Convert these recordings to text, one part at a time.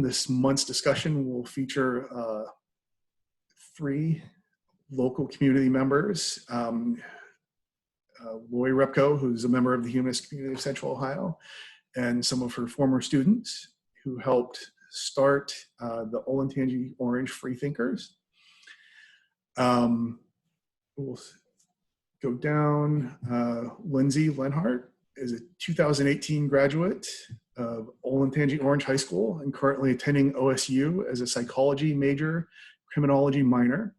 This month's discussion will feature 3 local community members. Laurie Repko, who's a member of the Humanist community of Central Ohio, and some of her former students who helped start the Olentangy Orange Freethinkers. We'll go down. Lindsay Lenhart is a 2018 graduate of Olentangy Orange High School and currently attending OSU as a psychology major, criminology minor.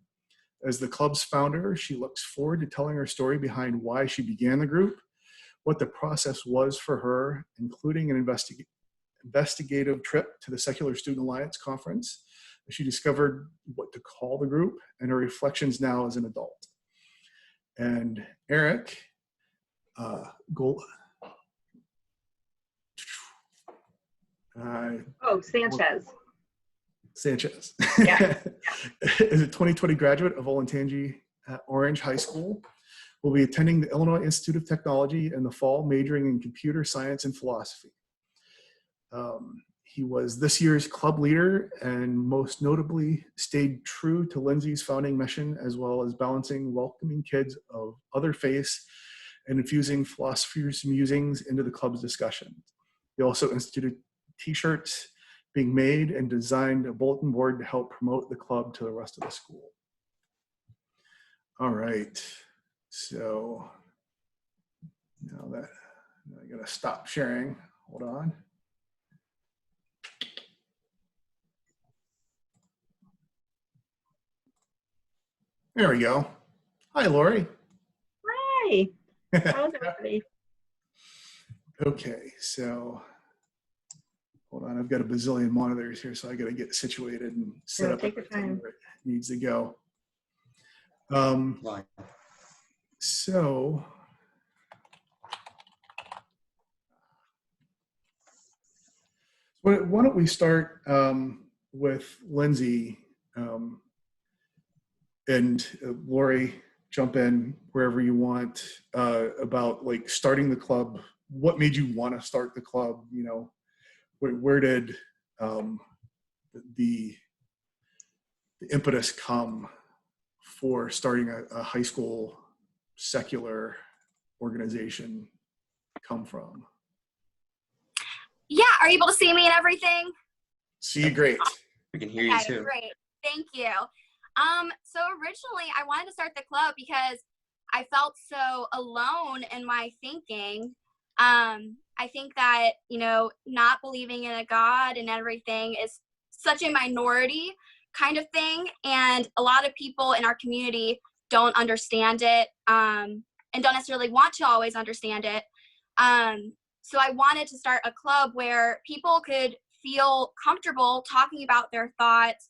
As the club's founder, she looks forward to telling her story behind why she began the group, what the process was for her, including an investigative trip to the Secular Student Alliance conference. She discovered what to call the group and her reflections now as an adult. And Eric, Sanchez Yeah. is a 2020 graduate of Olentangy Orange High School. Will be attending the Illinois Institute of Technology in the fall, majoring in computer science and philosophy. He was this year's club leader and most notably stayed true to Lindsay's founding mission, as well as balancing welcoming kids of other faiths and infusing philosophers' musings into the club's discussion. He also instituted t-shirts being made and designed a bulletin board to help promote the club to the rest of the school. All right, so now that I gotta stop sharing, hold on. There we go. Hi, Laurie. Hi. How's everybody? Okay, so hold on. I've got a bazillion monitors here, so I got to get situated and set up everything where it needs to go. So why don't we start with Lindsay, and Laurie, jump in wherever you want, about like starting the club. What made you want to start the club? You know, where did the impetus come for starting a high school secular organization come from? Yeah, are you able to see me and everything? See you great. We can hear you too. Great, thank you. So originally I wanted to start the club because I felt so alone in my thinking. I think that, you know, not believing in a God and everything is such a minority kind of thing. And a lot of people in our community don't understand it, and don't necessarily want to always understand it. So I wanted to start a club where people could feel comfortable talking about their thoughts,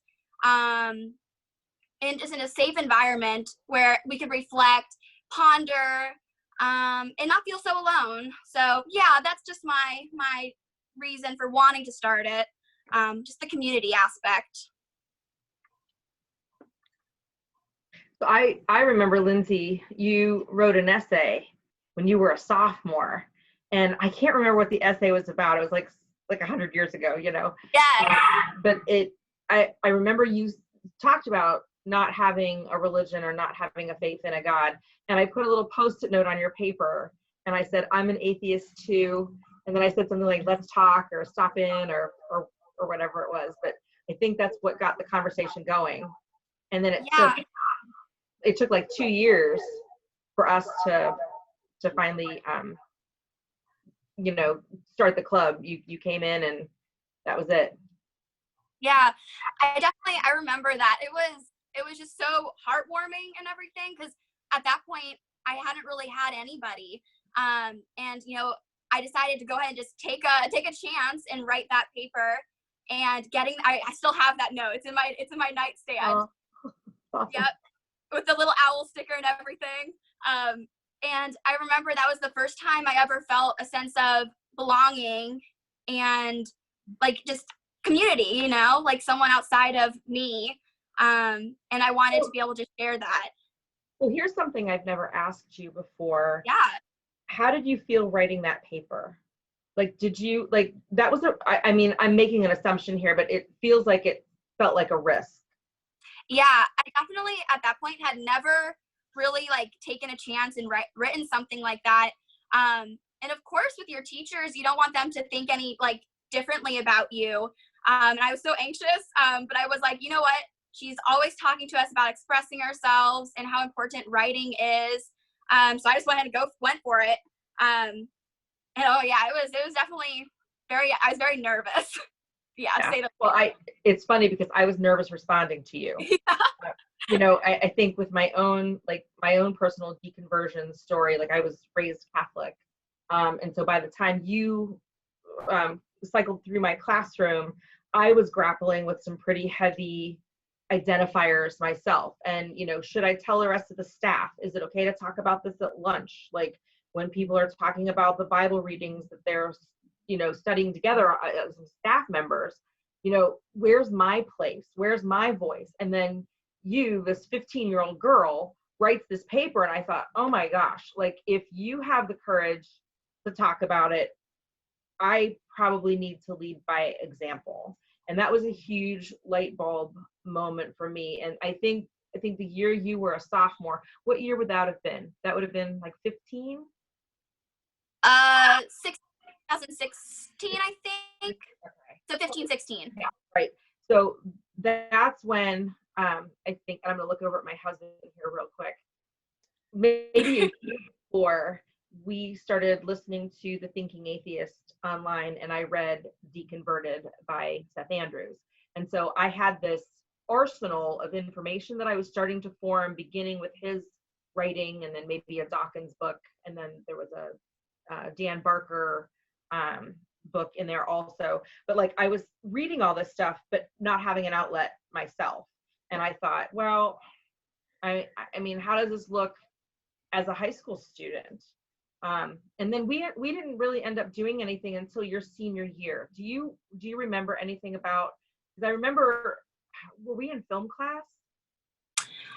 and just in a safe environment where we could reflect, ponder, and not feel so alone. So yeah, that's just my reason for wanting to start it, just the community aspect. So I remember, Lindsay, you wrote an essay when you were a sophomore, and I can't remember what the essay was about. It was like 100 years ago, you know. Yeah. But I remember you talked about not having a religion or not having a faith in a God. And I put a little Post-it note on your paper and I said, I'm an atheist too. And then I said something like, let's talk or stop in or whatever it was. But I think that's what got the conversation going. And then it took like 2 years for us to finally, you know, start the club. You came in and that was it. Yeah, I remember that. It was just so heartwarming and everything, because at that point I hadn't really had anybody, and you know, I decided to go ahead and just take a chance and write that paper. And I still have that note. It's in my nightstand. Oh, awesome. Yep, with the little owl sticker and everything. And I remember that was the first time I ever felt a sense of belonging and like just community, you know, like someone outside of me. And I wanted to be able to share that. Well, here's something I've never asked you before. Yeah. How did you feel writing that paper? Like, did you, like, that was I mean, I'm making an assumption here, but it feels like it felt like a risk. Yeah, I definitely at that point had never really like taken a chance and written something like that. And of course, with your teachers, you don't want them to think any like differently about you. And I was so anxious, but I was like, you know what? She's always talking to us about expressing ourselves and how important writing is. So I just went for it. And oh yeah, it was definitely I was very nervous. Yeah, Yeah. to say the Well, it's funny because I was nervous responding to you. yeah. You know, I think with my own personal deconversion story, like I was raised Catholic. And so by the time you cycled through my classroom, I was grappling with some pretty heavy identifiers myself. And, you know, should I tell the rest of the staff? Is it okay to talk about this at lunch? Like when people are talking about the Bible readings that they're, you know, studying together as staff members, you know, where's my place? Where's my voice? And then you, this 15-year-old girl, writes this paper, and I thought, oh my gosh, like if you have the courage to talk about it, I probably need to lead by example. And that was a huge light bulb moment for me. And I think the year you were a sophomore, what year would that have been? That would have been like 15? 2016, I think. Okay. So 15, 16. Yeah, right. So that's when I think, I'm going to look over at my husband here real quick. Maybe a year before, we started listening to The Thinking Atheist online, and I read Deconverted by Seth Andrews. And so I had this arsenal of information that I was starting to form, beginning with his writing, and then maybe a Dawkins book, and then there was a Dan Barker book in there also. But like I was reading all this stuff, but not having an outlet myself. And I thought, well, I mean, how does this look as a high school student? And then we didn't really end up doing anything until your senior year. Do you remember anything about? Because I remember, were we in film class?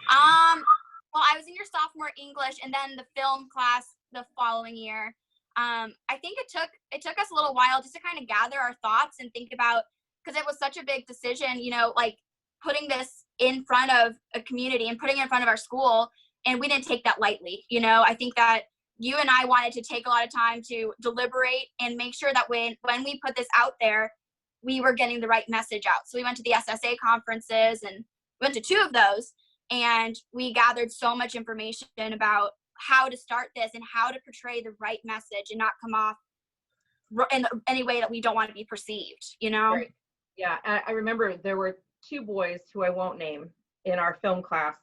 Well, I was in your sophomore English, and then the film class the following year. I think it took us a little while just to kind of gather our thoughts and think about, because it was such a big decision, you know, like putting this in front of a community and putting it in front of our school, and we didn't take that lightly. You know, I think that you and I wanted to take a lot of time to deliberate and make sure that when we put this out there, we were getting the right message out. So we went to the SSA conferences, and we went to 2 of those, and we gathered so much information about how to start this and how to portray the right message and not come off in any way that we don't want to be perceived, you know? Right. Yeah, I remember there were 2 boys who I won't name in our film class.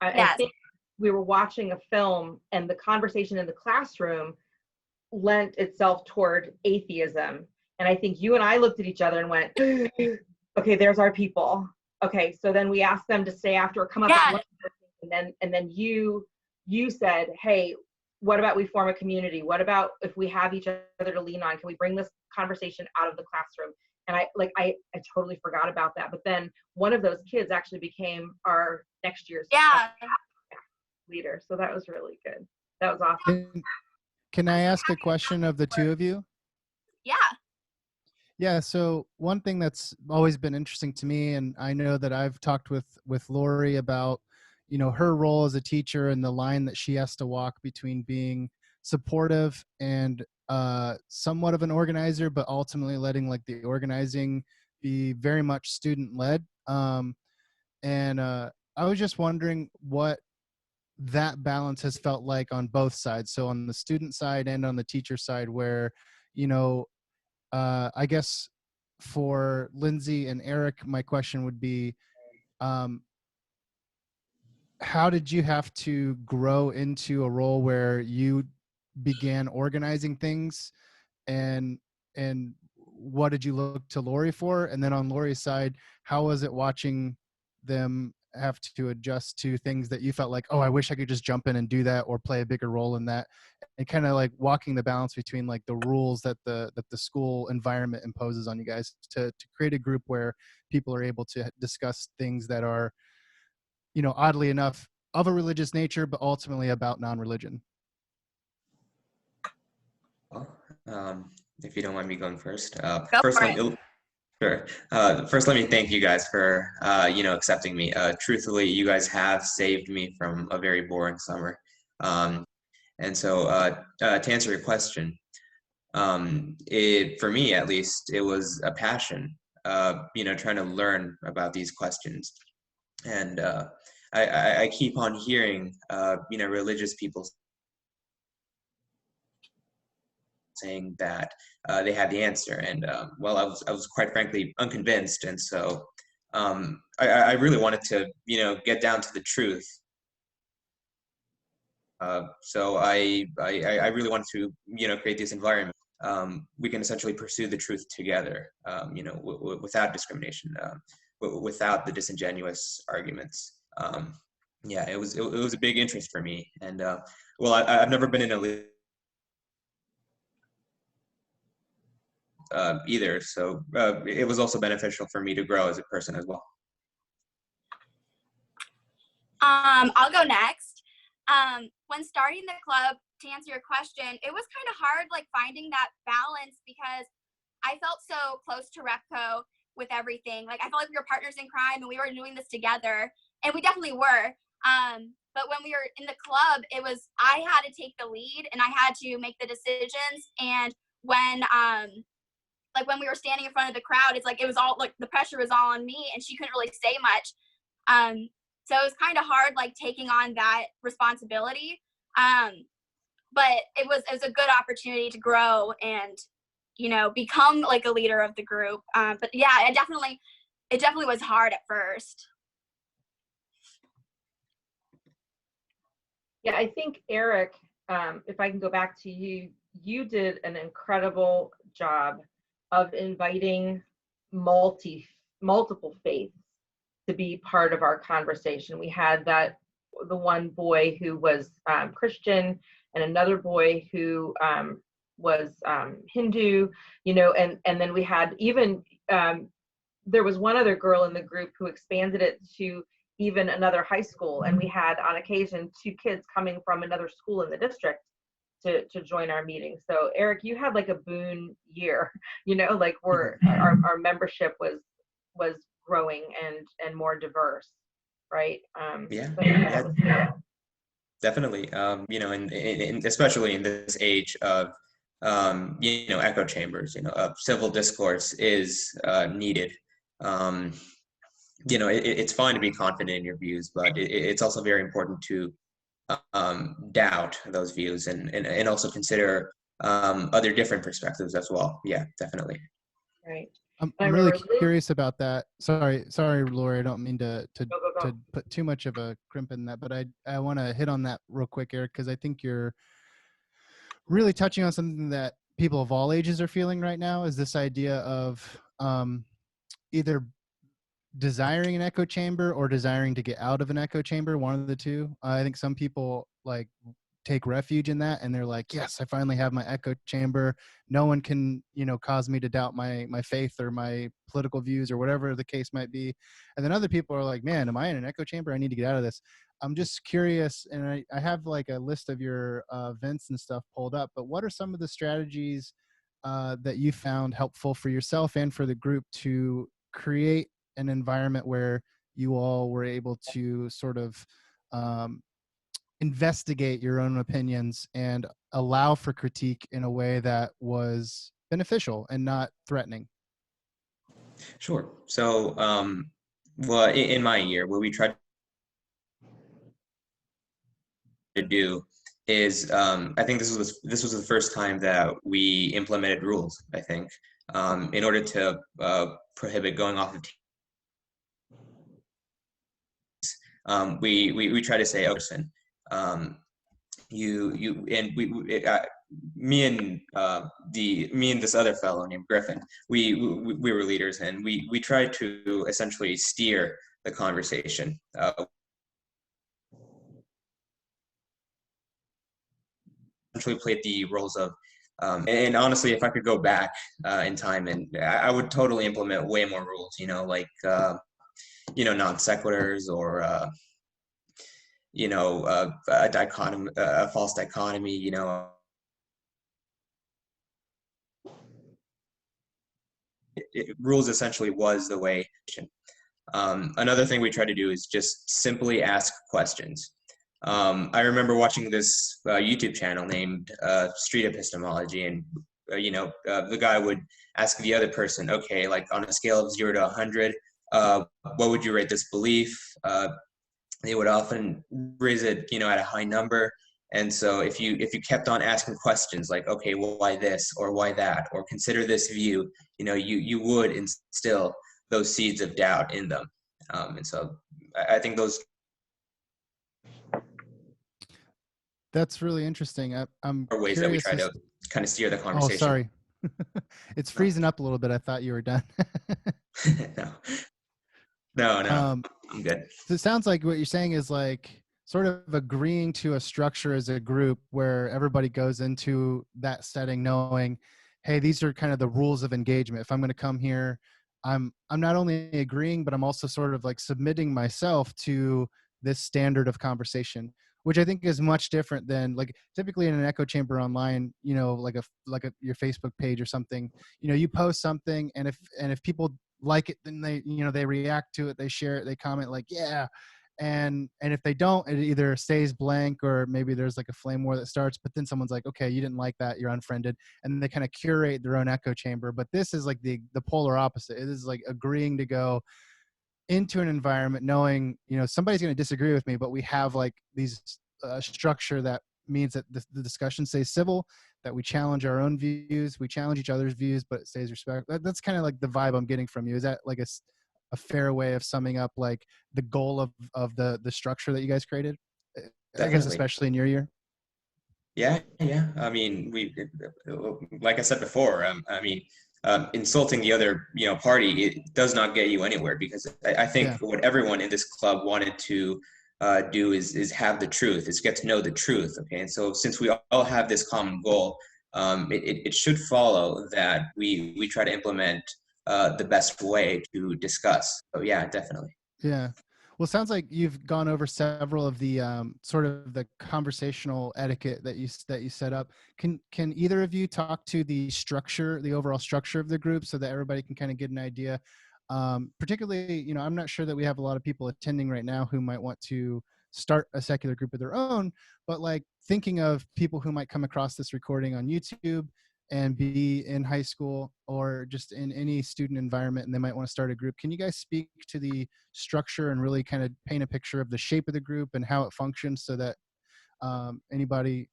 Yes. I think we were watching a film, and the conversation in the classroom lent itself toward atheism. And I think you and I looked at each other and went, okay, there's our people. Okay, so then we asked them to stay after or come up with lunch, and then you said, hey, what about we form a community? What about if we have each other to lean on? Can we bring this conversation out of the classroom? And I totally forgot about that. But then one of those kids actually became our next year's leader. So that was really good. That was awesome. Can I ask a question of the 2 of you? Yeah. Yeah, so one thing that's always been interesting to me, and I know that I've talked with Laurie about, you know, her role as a teacher and the line that she has to walk between being supportive and somewhat of an organizer, but ultimately letting like the organizing be very much student led. And I was just wondering what that balance has felt like on both sides. So on the student side and on the teacher side, where, you know, I guess for Lindsay and Erick, my question would be, how did you have to grow into a role where you began organizing things, and what did you look to Laurie for? And then on Laurie's side, how was it watching them have to adjust to things that you felt like, oh, I wish I could just jump in and do that or play a bigger role in that, and kind of like walking the balance between like the rules that the school environment imposes on you guys to create a group where people are able to discuss things that are, you know, oddly enough of a religious nature, but ultimately about non-religion. Well, if you don't mind me going first. Go First, for let it. me, sure. First, let me thank you guys for, accepting me. Truthfully, you guys have saved me from a very boring summer. And so to answer your question, for me, at least, it was a passion, trying to learn about these questions. And I keep on hearing, religious people saying that they had the answer. And I was quite frankly unconvinced. And so I really wanted to, get down to the truth. So I really wanted to, create this environment. We can essentially pursue the truth together, without discrimination, without the disingenuous arguments. Yeah, it was a big interest for me. And I've never been in a either. So it was also beneficial for me to grow as a person as well. I'll go next. When starting the club, to answer your question, it was kind of hard, like finding that balance, because I felt so close to Repco with everything. Like I felt like we were partners in crime and we were doing this together, and we definitely were. But when we were in the club, it was, I had to take the lead and I had to make the decisions. And when when we were standing in front of the crowd, it's like it was all like the pressure was all on me, and she couldn't really say much. So it was kind of hard, like taking on that responsibility. But it was a good opportunity to grow and, become like a leader of the group. But yeah, it definitely was hard at first. Yeah, I think Eric, if I can go back to you, you did an incredible job of inviting multiple faiths to be part of our conversation. We had the one boy who was Christian, and another boy who was Hindu, and then we had even, there was one other girl in the group who expanded it to even another high school. And we had on occasion 2 kids coming from another school in the district to join our meeting. So Eric, you had like a boon year, like our membership was growing and more diverse, right? Yeah, so that was cool. Definitely. And especially in this age of, echo chambers, civil discourse is needed. It's fine to be confident in your views, but it's also very important to doubt those views and also consider other different perspectives as well. Yeah, definitely. Right. I'm really curious about that. Sorry, Laurie. I don't mean to put too much of a crimp in that, but I want to hit on that real quick, Eric, because I think you're really touching on something that people of all ages are feeling right now. Is this idea of either desiring an echo chamber or desiring to get out of an echo chamber, one of the two. I think some people like take refuge in that, and they're like, yes, I finally have my echo chamber. No one can, cause me to doubt my faith or my political views or whatever the case might be. And then other people are like, man, am I in an echo chamber? I need to get out of this. I'm just curious, and I have like a list of your events and stuff pulled up, but what are some of the strategies that you found helpful for yourself and for the group to create an environment where you all were able to sort of investigate your own opinions and allow for critique in a way that was beneficial and not threatening? Sure. So, in my year, what we tried to do is, I think this was the first time that we implemented rules. I think in order to prohibit going off of we try to say, oh, listen, you and me and this other fellow named Griffin, we were leaders, and we tried to essentially steer the conversation. Essentially played the roles of, and honestly, if I could go back in time, and I would totally implement way more rules, like non sequiturs or a dichotomy, a false dichotomy, rules essentially was the way. Another thing we try to do is just simply ask questions. I remember watching this YouTube channel named Street Epistemology, and the guy would ask the other person, okay, like on a scale of 0 to 100, what would you rate this belief? They would often raise it, at a high number. And so if you kept on asking questions like, okay, well, why this or why that, or consider this view, you would instill those seeds of doubt in them. And so I think those. That's really interesting. I'm are ways that we curious try to kind of steer the conversation. Oh, sorry. It's freezing up a little bit. I thought you were done. No, I'm good. So it sounds like what you're saying is like sort of agreeing to a structure as a group where everybody goes into that setting knowing, hey, these are kind of the rules of engagement. If I'm going to come here, I'm not only agreeing, but I'm also sort of like submitting myself to this standard of conversation, which I think is much different than like typically in an echo chamber online, like your Facebook page or something, you post something, and if people like it, then they react to it, they share it, they comment like, yeah. And if they don't, it either stays blank or maybe there's like a flame war that starts, but then someone's like, okay, you didn't like that, you're unfriended. And then they kind of curate their own echo chamber. But this is like the polar opposite. It is like agreeing to go into an environment knowing, somebody's going to disagree with me, but we have like these structure that means that the discussion stays civil, that we challenge our own views, we challenge each other's views, but it stays respectful. That's kind of like the vibe I'm getting from you. Is that like a fair way of summing up like the goal of the structure that you guys created? Definitely. I guess especially in your year. Yeah. I mean, like I said before, insulting the other, party, it does not get you anywhere, because I think what everyone in this club wanted to do is have the truth, is get to know the truth. Okay. And so since we all have this common goal, it should follow that we try to implement the best way to discuss. So yeah, definitely. Yeah. Well, it sounds like you've gone over several of the sort of the conversational etiquette that you set up. Can either of you talk to the structure, the overall structure of the group, so that everybody can kind of get an idea? Particularly, I'm not sure that we have a lot of people attending right now who might want to start a secular group of their own, but like thinking of people who might come across this recording on YouTube and be in high school or just in any student environment, and they might want to start a group. Can you guys speak to the structure and really kind of paint a picture of the shape of the group and how it functions, so that anybody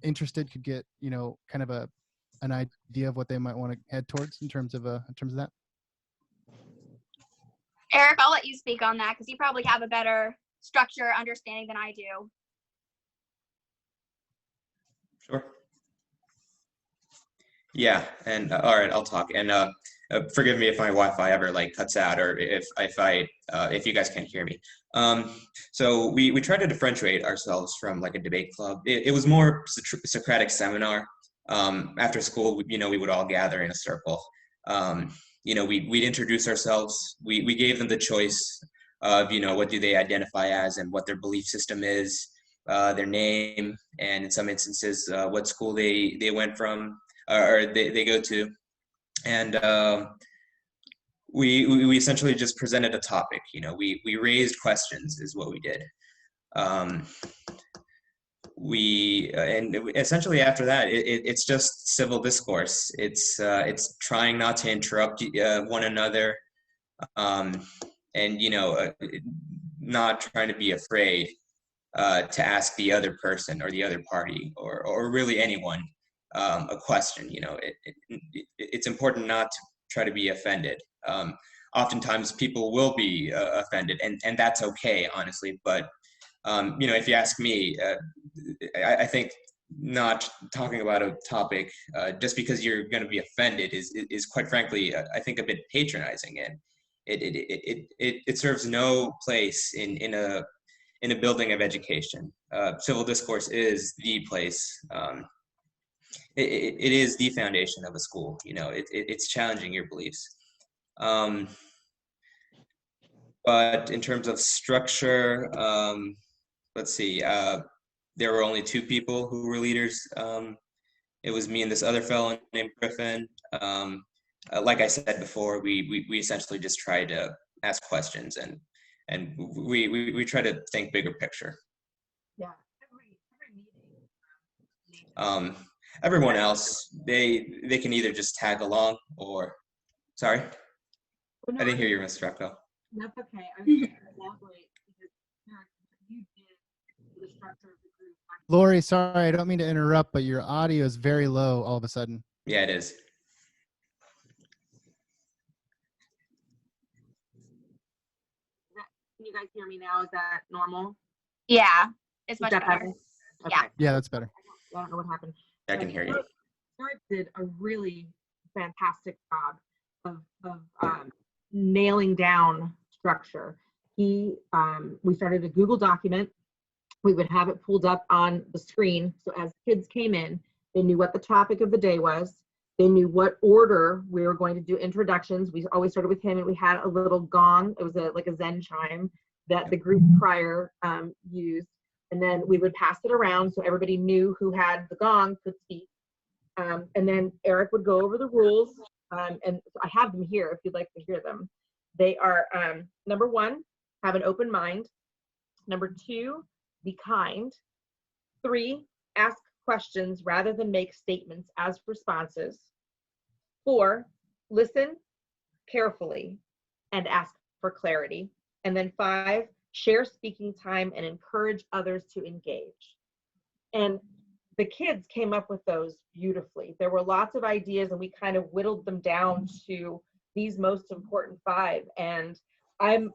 interested could get, kind of an idea of what they might want to head towards in terms of that? Eric, I'll let you speak on that because you probably have a better structure understanding than I do. Sure. Yeah, and all right, I'll talk. And forgive me if my Wi-Fi ever like cuts out, or if you guys can't hear me. So we try to differentiate ourselves from like a debate club. It was more Socratic seminar. After school, we would all gather in a circle. We'd introduce ourselves. We gave them the choice of, what do they identify as and what their belief system is, their name, and in some instances, what school they went from or they go to. And we essentially just presented a topic. We raised questions is what we did. And essentially after that, it's just civil discourse. It's trying not to interrupt one another, and not trying to be afraid to ask the other person or the other party or really anyone a question. It's important not to try to be offended. Oftentimes people will be offended, and that's okay, honestly. But if you ask me, I think not talking about a topic just because you're going to be offended is quite frankly, I think, a bit patronizing, and it serves no place in a building of education. Civil discourse is the place. It is the foundation of a school. It's challenging your beliefs. But in terms of structure, let's see. There were only two people who were leaders. It was me and this other fellow named Griffin. like I said before, we essentially just try to ask questions, and we try to think bigger picture. Yeah. Every meeting. Everyone else, they can either just tag along or, sorry, Oh, no, I didn't hear you, Mr. Rocco. that's okay. I was going to elaborate because Eric, you did the structure of the group. Laurie, sorry, I don't mean to interrupt, but your audio is very low all of a sudden. Yeah, it is. Can you guys hear me now? Is that normal? Yeah, it's Is much that better. better? Yeah. Okay. Yeah, that's better. I don't know what happened. I can hear you. Eric did a really fantastic job of nailing down structure. We started a Google document. We would have it pulled up on the screen. So as kids came in, they knew what the topic of the day was. They knew what order we were going to do introductions. We always started with him, and we had a little gong. It was like a Zen chime that the group prior used. And then we would pass it around so everybody knew who had the gong could speak. And then Eric would go over the rules. And I have them here if you'd like to hear them. They are, number 1, have an open mind. Number 2, be kind. 3, ask questions rather than make statements as responses. 4, listen carefully and ask for clarity. And then 5, share speaking time and encourage others to engage. And the kids came up with those beautifully. There were lots of ideas, and we kind of whittled them down to these most important 5. And I'm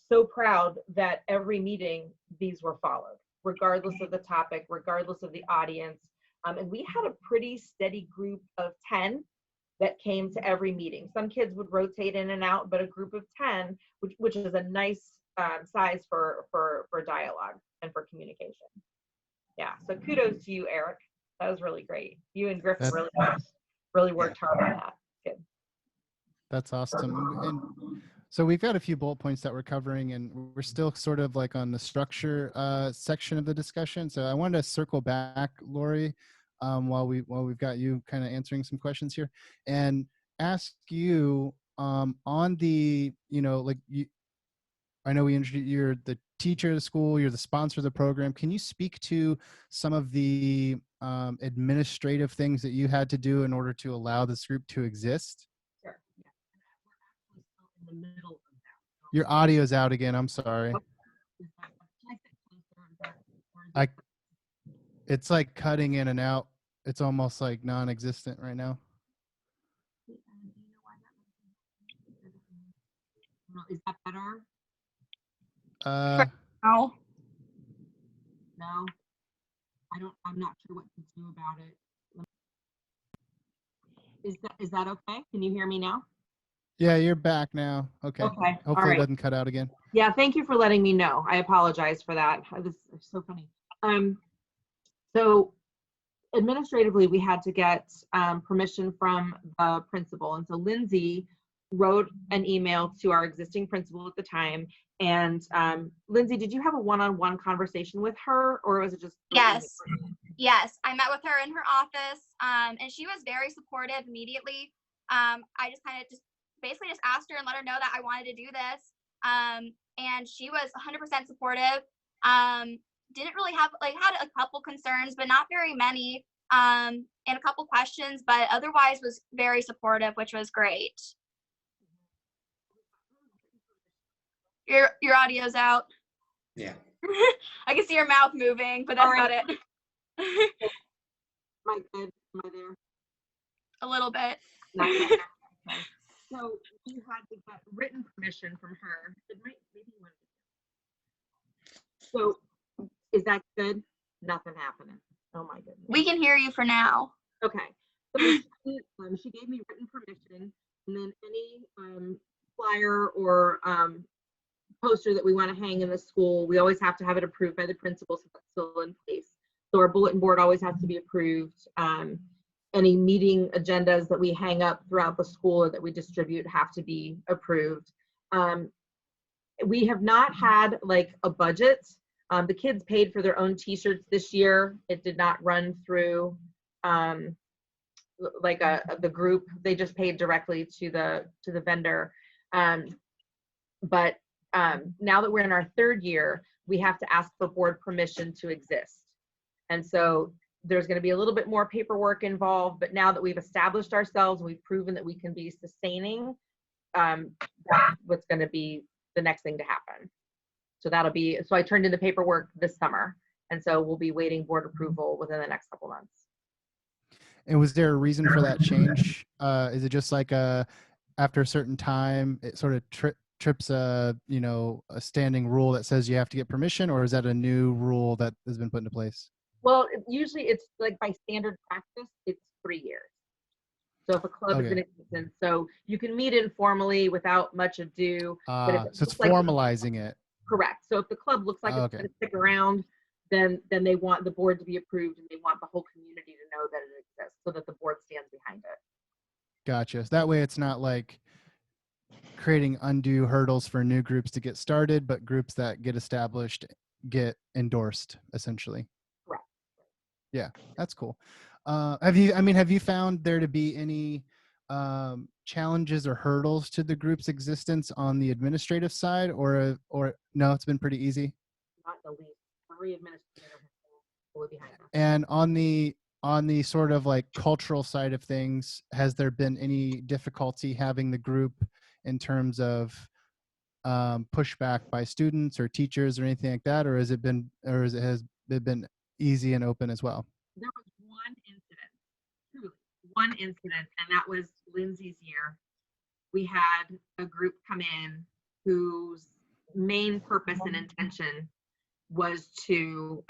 so proud that every meeting these were followed, regardless of the topic, regardless of the audience. And we had a pretty steady group of 10 that came to every meeting. Some kids would rotate in and out, but a group of 10, which is a nice size for dialogue and for communication. Yeah, so kudos to you, Eric. That was really great. You and Griffin really worked hard on that. Good. That's awesome. And so we've got a few bullet points that we're covering, and we're still sort of like on the structure section of the discussion. So I wanted to circle back, Laurie, while we've got you kind of answering some questions here, and ask you on the, like I know we introduced, you're the teacher of the school, you're the sponsor of the program. Can you speak to some of the administrative things that you had to do in order to allow this group to exist? Sure. Yeah. We're actually still in the middle of that. Your audio's out again. I'm sorry. It's like cutting in and out. It's almost like non-existent right now. Is that better? No. No. I'm not sure what to do about it. Is that okay? Can you hear me now? Yeah, you're back now. Okay. Okay. Hopefully it doesn't cut out again. Yeah, thank you for letting me know. I apologize for that. This is so funny. So administratively, we had to get permission from the principal. And so Lindsay wrote an email to our existing principal at the time. And Lindsay, did you have a one-on-one conversation with her, or was it just? Yes, I met with her in her office, and she was very supportive immediately. I just kind of basically asked her and let her know that I wanted to do this. And she was 100% supportive. Didn't really have, had a couple concerns, but not very many, and a couple questions, but otherwise was very supportive, which was great. Your audio's out. Yeah. I can see your mouth moving, but that's about it. Am I good? Am I there? A little bit. Okay. So you had to get written permission from her. So is that good? Nothing happening. Oh my goodness. We can hear you for now. Okay. So she gave me written permission, and then any flyer or poster that we want to hang in the school, we always have to have it approved by the principal, so that's still in place. So our bulletin board always has to be approved. Any meeting agendas that we hang up throughout the school or that we distribute have to be approved. We have not had a budget. The kids paid for their own t-shirts this year. It did not run through like the group. They just paid directly to the vendor. But now that we're in our third year, we have to ask for board permission to exist. And so there's going to be a little bit more paperwork involved, but now that we've established ourselves, we've proven that we can be sustaining, that's what's going to be the next thing to happen. So so I turned in the paperwork this summer. And so we'll be waiting board approval within the next couple months. And was there a reason for that change? Is it just like after a certain time, it sort of trips a standing rule that says you have to get permission, or is that a new rule that has been put into place? Well, usually it's like by standard practice, it's 3 years. So if a club is in existence, so you can meet informally without much ado. So it's formalizing it. Correct. So if the club looks like it's going to stick around, then they want the board to be approved, and they want the whole community to know that it exists, so that the board stands behind it. Gotcha. So that way it's not like creating undue hurdles for new groups to get started, but groups that get established get endorsed, essentially. Correct. Yeah, that's cool. Have you found there to be any challenges or hurdles to the group's existence on the administrative side, or no, it's been pretty easy? Not the least. Every administrator has been behind us. And on the sort of like cultural side of things, has there been any difficulty having the group in terms of pushback by students or teachers or anything like that, or has it been easy and open as well? There was one incident, and that was Lindsay's year. We had a group come in whose main purpose and intention was to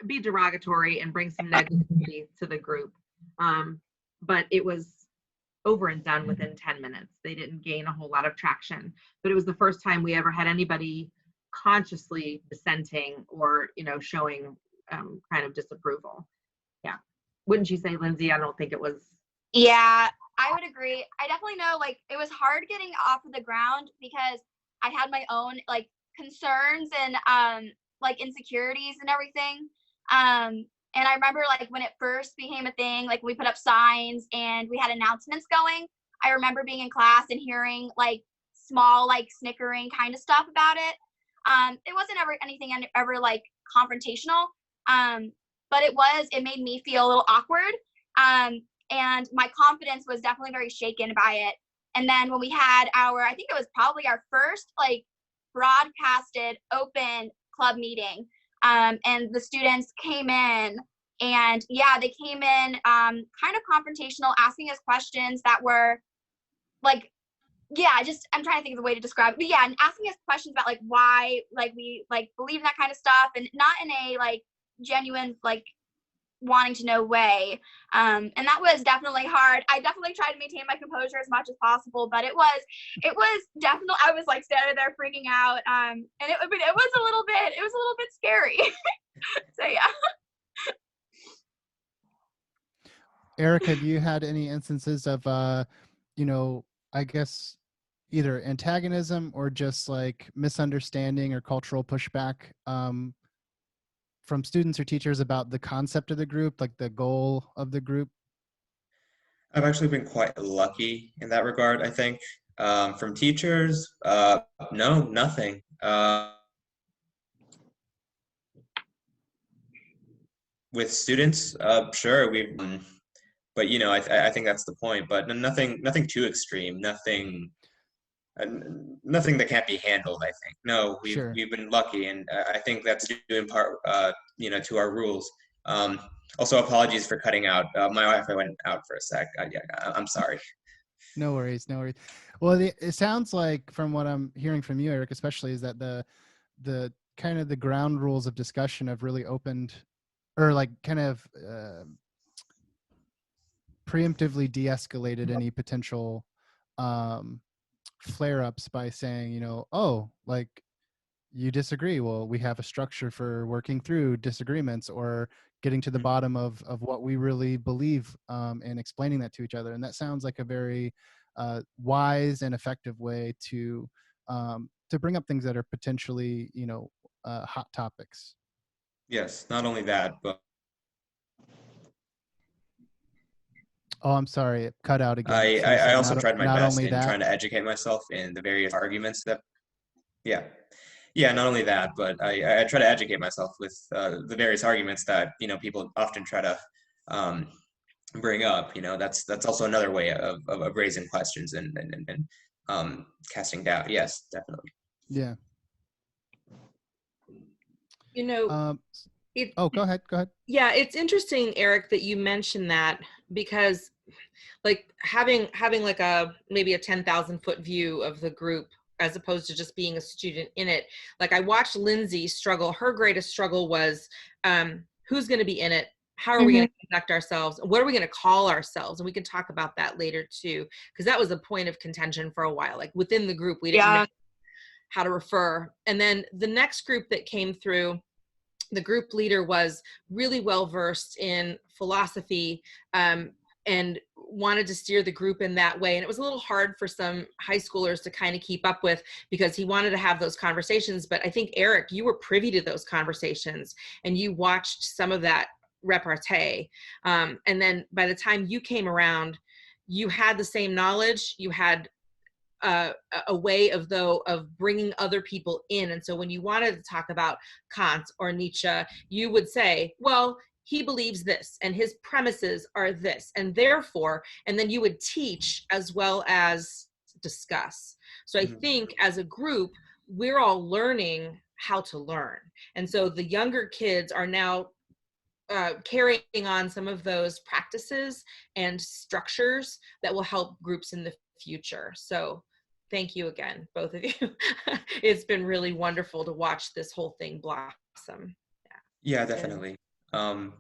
be derogatory and bring some negativity to the group. But it was over and done within 10 minutes. They didn't gain a whole lot of traction, but it was the first time we ever had anybody consciously dissenting or, showing kind of disapproval. Yeah. Wouldn't you say, Lindsay? I don't think it was. Yeah, I would agree. I definitely know, like, it was hard getting off of the ground because I had my own, like, concerns and, like, insecurities and everything. And I remember, like, when it first became a thing, like, we put up signs and we had announcements going. I remember being in class and hearing, like, small, like, snickering kind of stuff about it. It wasn't ever anything ever, like, confrontational. But it made me feel a little awkward. And my confidence was definitely very shaken by it. And then when we had I think it was probably our first, like, broadcasted open club meeting, and the students came in, and yeah, they came in kind of confrontational, asking us questions that were like, yeah, I'm trying to think of the way to describe it, but yeah, and asking us questions about, like, why, like, we, like, believe in that kind of stuff, and not in a, like, genuine, like, wanting to know way. And that was definitely hard. I definitely tried to maintain my composure as much as possible, but it was definitely, I was, like, standing there freaking out. And it was a little bit scary. So yeah. Eric, have you had any instances of, I guess either antagonism or just like misunderstanding or cultural pushback from students or teachers about the concept of the group, like the goal of the group? I've actually been quite lucky in that regard, I think. From teachers, no, nothing. With students, sure, but I think that's the point. But nothing too extreme, nothing that can't be handled. I think we've been lucky, and I think that's due in part, to our rules. Also, apologies for cutting out. My Wi-Fi went out for a sec. I'm sorry. No worries. Well, it sounds like, from what I'm hearing from you, Eric, especially, is that the kind of the ground rules of discussion have really opened, or like kind of preemptively de-escalated any potential flare-ups by saying, like, you disagree. Well, we have a structure for working through disagreements or getting to the bottom of what we really believe, and explaining that to each other. And that sounds like a very wise and effective way to bring up things that are potentially, hot topics. Yes, not only that, but Oh, I'm sorry, it cut out again. I, So you I, I said also tried my not best only in that. trying to educate myself in the various arguments that, yeah. Yeah, not only that, but I try to educate myself with the various arguments that, people often try to um, bring up. That's also another way of raising questions and casting doubt. Yes, definitely. Yeah. You know, Um, it, oh, go ahead. Go ahead. yeah, it's interesting, Eric, that you mentioned that, because like having like maybe a 10,000 foot view of the group as opposed to just being a student in it. Like I watched Lindsay struggle. Her greatest struggle was who's going to be in it? How are we going to conduct ourselves? What are we going to call ourselves? And we can talk about that later too, because that was a point of contention for a while. Like within the group, we didn't know how to refer. And then the next group that came through, the group leader was really well versed in philosophy and wanted to steer the group in that way. And it was a little hard for some high schoolers to kind of keep up with, because he wanted to have those conversations. But I think, Eric, you were privy to those conversations and you watched some of that repartee. And then by the time you came around, you had the same knowledge, you had a way of bringing other people in. And so when you wanted to talk about Kant or Nietzsche, you would say, well, he believes this and his premises are this, and therefore, and then you would teach as well as discuss. So I think as a group, we're all learning how to learn. And so the younger kids are now carrying on some of those practices and structures that will help groups in the future. So thank you again, both of you. It's been really wonderful to watch this whole thing blossom. Yeah, definitely.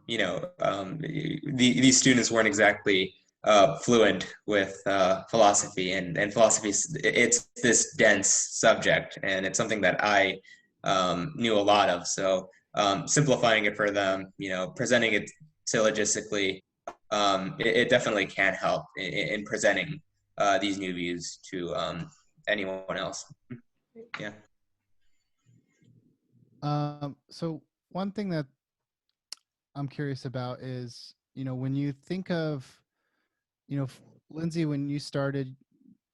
These students weren't exactly fluent with philosophy, and philosophy, it's this dense subject, and it's something that I knew a lot of. So simplifying it for them, presenting it syllogistically, it definitely can help in presenting these new views to anyone else. Yeah. So one thing that I'm curious about is, when you think of, Lindsay, when you started,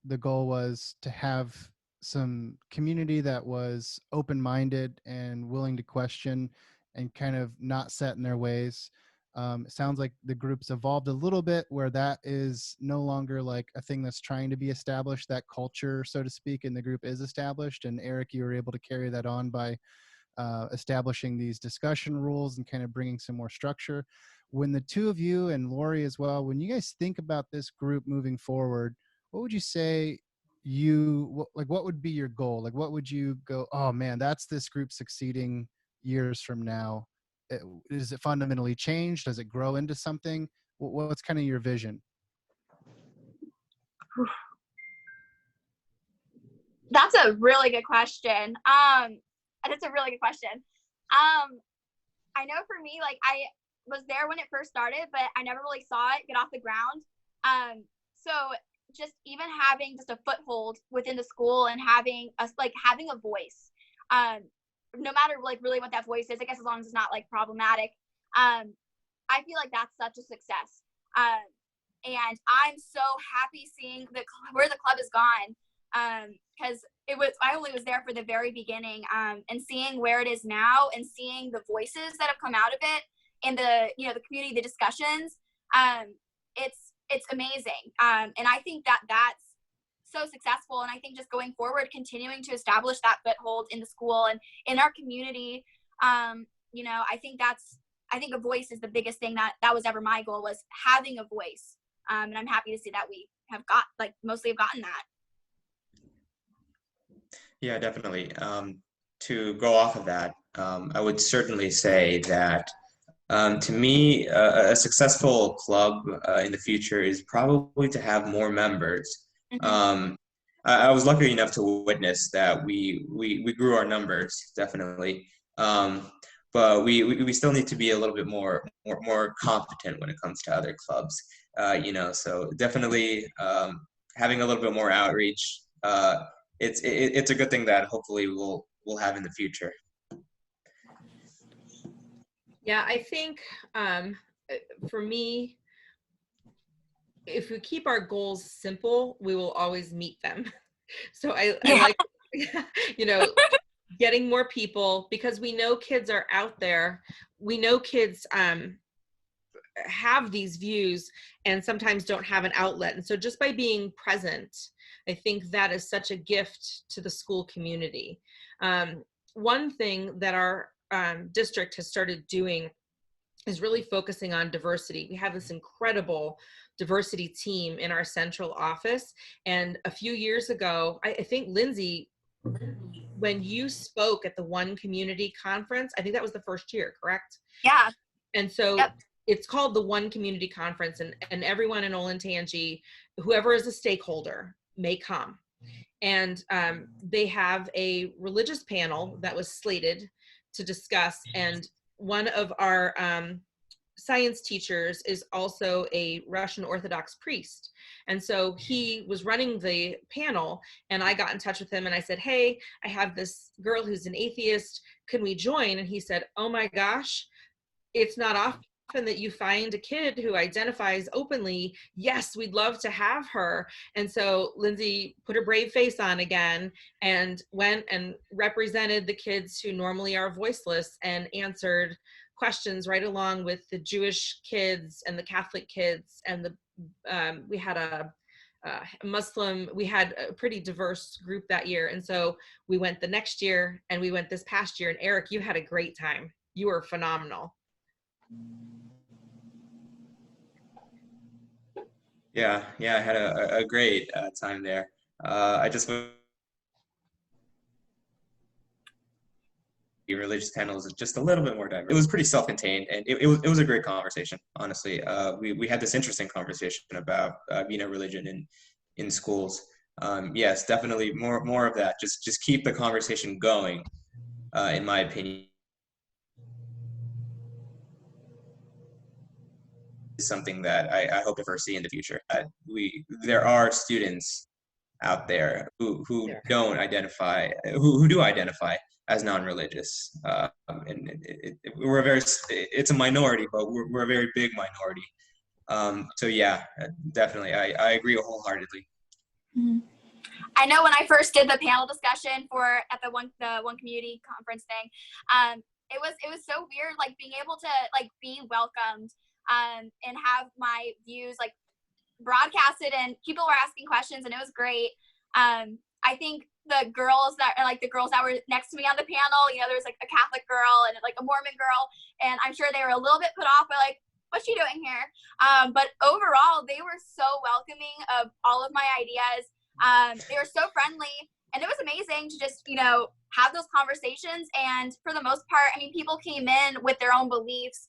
the goal was to have some community that was open-minded and willing to question and kind of not set in their ways. It sounds like the group's evolved a little bit where that is no longer like a thing that's trying to be established. That culture, so to speak, in the group is established. And Eric, you were able to carry that on by establishing these discussion rules and kind of bringing some more structure. When the two of you, and Laurie as well, when you guys think about this group moving forward, what would you say what would be your goal? Like, what would you go, oh man, that's this group succeeding years from now? Is it fundamentally changed? Does it grow into something? What's kind of your vision? That's a really good question. That's a really good question. I know for me, like I was there when it first started, but I never really saw it get off the ground. So just even having just a foothold within the school and having a voice, no matter like really what that voice is, I guess as long as it's not like problematic, I feel like that's such a success. And I'm so happy seeing where the club has gone, because I only was there for the very beginning, and seeing where it is now and seeing the voices that have come out of it and the community, the discussions, it's amazing. And I think that's so successful. And I think just going forward, continuing to establish that foothold in the school and in our community, I think a voice is the biggest thing that was ever my goal, was having a voice. And I'm happy to see that we have mostly have gotten that. Yeah, definitely. To go off of that, I would certainly say that to me, a successful club in the future is probably to have more members. I was lucky enough to witness that we grew our numbers, definitely. But we still need to be a little bit more competent when it comes to other clubs. So definitely having a little bit more outreach. It's a good thing that hopefully we'll have in the future. Yeah, I think for me, if we keep our goals simple, we will always meet them. So I Yeah. like, you know, getting more people, because we know kids are out there. We know kids have these views and sometimes don't have an outlet. And so just by being present, I think that is such a gift to the school community. One thing that our district has started doing is really focusing on diversity. We have this incredible diversity team in our central office. And a few years ago, I think, Lindsay, when you spoke at the One Community Conference, I think that was the first year, correct? Yeah. And so Yep. it's called the One Community Conference, and everyone in Olentangy, whoever is a stakeholder, may come. And they have a religious panel that was slated to discuss, and one of our science teachers is also a Russian Orthodox priest. And so he was running the panel, and I got in touch with him and I said, hey, I have this girl who's an atheist. Can we join? And he said, oh my gosh, it's not often that you find a kid who identifies openly. Yes, we'd love to have her. And so Lindsay put her brave face on again and went and represented the kids who normally are voiceless and answered questions right along with the Jewish kids and the Catholic kids. And we had a Muslim, we had a pretty diverse group that year. And so we went the next year, and we went this past year. And Eric, you had a great time. You were phenomenal. Yeah, I had a great time there. I just the religious panel is just a little bit more diverse. It was pretty self-contained, and it was a great conversation. Honestly, we had this interesting conversation about religion in schools. Yes, definitely more of that. Just keep the conversation going. In my opinion, is something that I hope to foresee in the future. There are students out there who don't identify, who do identify as non-religious, and it's a minority, but we're a very big minority. So yeah, definitely, I agree wholeheartedly. Mm-hmm. I know when I first did the panel discussion at the one community conference thing, it was so weird, like being able to like be welcomed and have my views like broadcasted, and people were asking questions, and it was great. I think the girls that were next to me on the panel, there was like a Catholic girl and like a Mormon girl, and I'm sure they were a little bit put off by like, what's she doing here? But overall, they were so welcoming of all of my ideas. They were so friendly, and it was amazing to just, have those conversations. And for the most part, I mean, people came in with their own beliefs,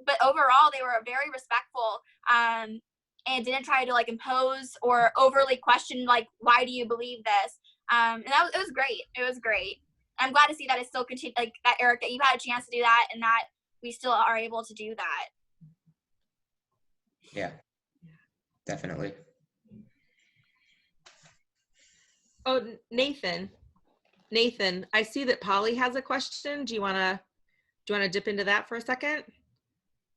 but overall, they were very respectful, and didn't try to like impose or overly question, like, why do you believe this? And it was great. It was great. I'm glad to see that it still continued, like that, Eric, that you had a chance to do that, and that we still are able to do that. Yeah, definitely. Oh, Nathan, I see that Polly has a question. Do you want to dip into that for a second?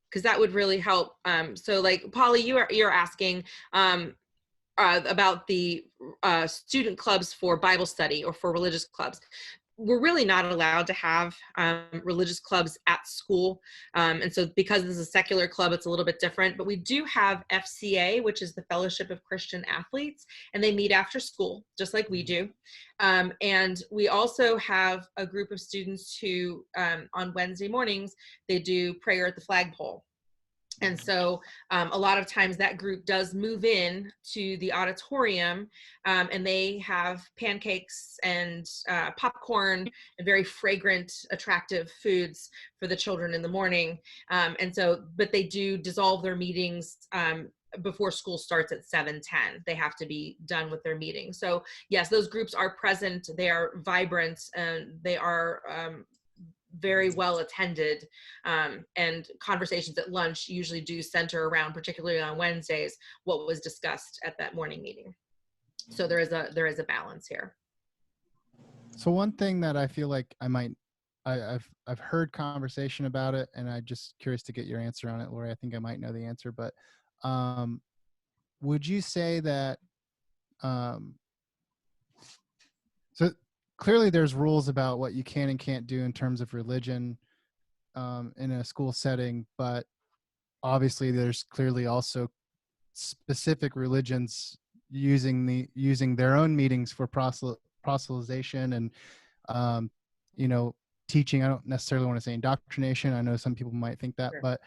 Because that would really help. So like, Polly, you're asking about the student clubs for Bible study or for religious clubs. We're really not allowed to have religious clubs at school. And so because this is a secular club, it's a little bit different, but we do have FCA, which is the Fellowship of Christian Athletes, and they meet after school, just like we do. And we also have a group of students who, on Wednesday mornings, they do prayer at the flagpole. And so a lot of times that group does move in to the auditorium, and they have pancakes and popcorn and very fragrant, attractive foods for the children in the morning. But they do dissolve their meetings before school starts at 7:10. They have to be done with their meeting. So yes, those groups are present. They are vibrant, and they are very well attended, and conversations at lunch usually do center around, particularly on Wednesdays, what was discussed at that morning meeting. So there is a balance here. So one thing that I feel like I might I've heard conversation about it, and I'm just curious to get your answer on it, Laurie. I think I might know the answer, but would you say that so clearly there's rules about what you can and can't do in terms of religion in a school setting, but obviously there's clearly also specific religions using their own meetings for proselytization and teaching. I don't necessarily want to say indoctrination. I know some people might think that, Sure. but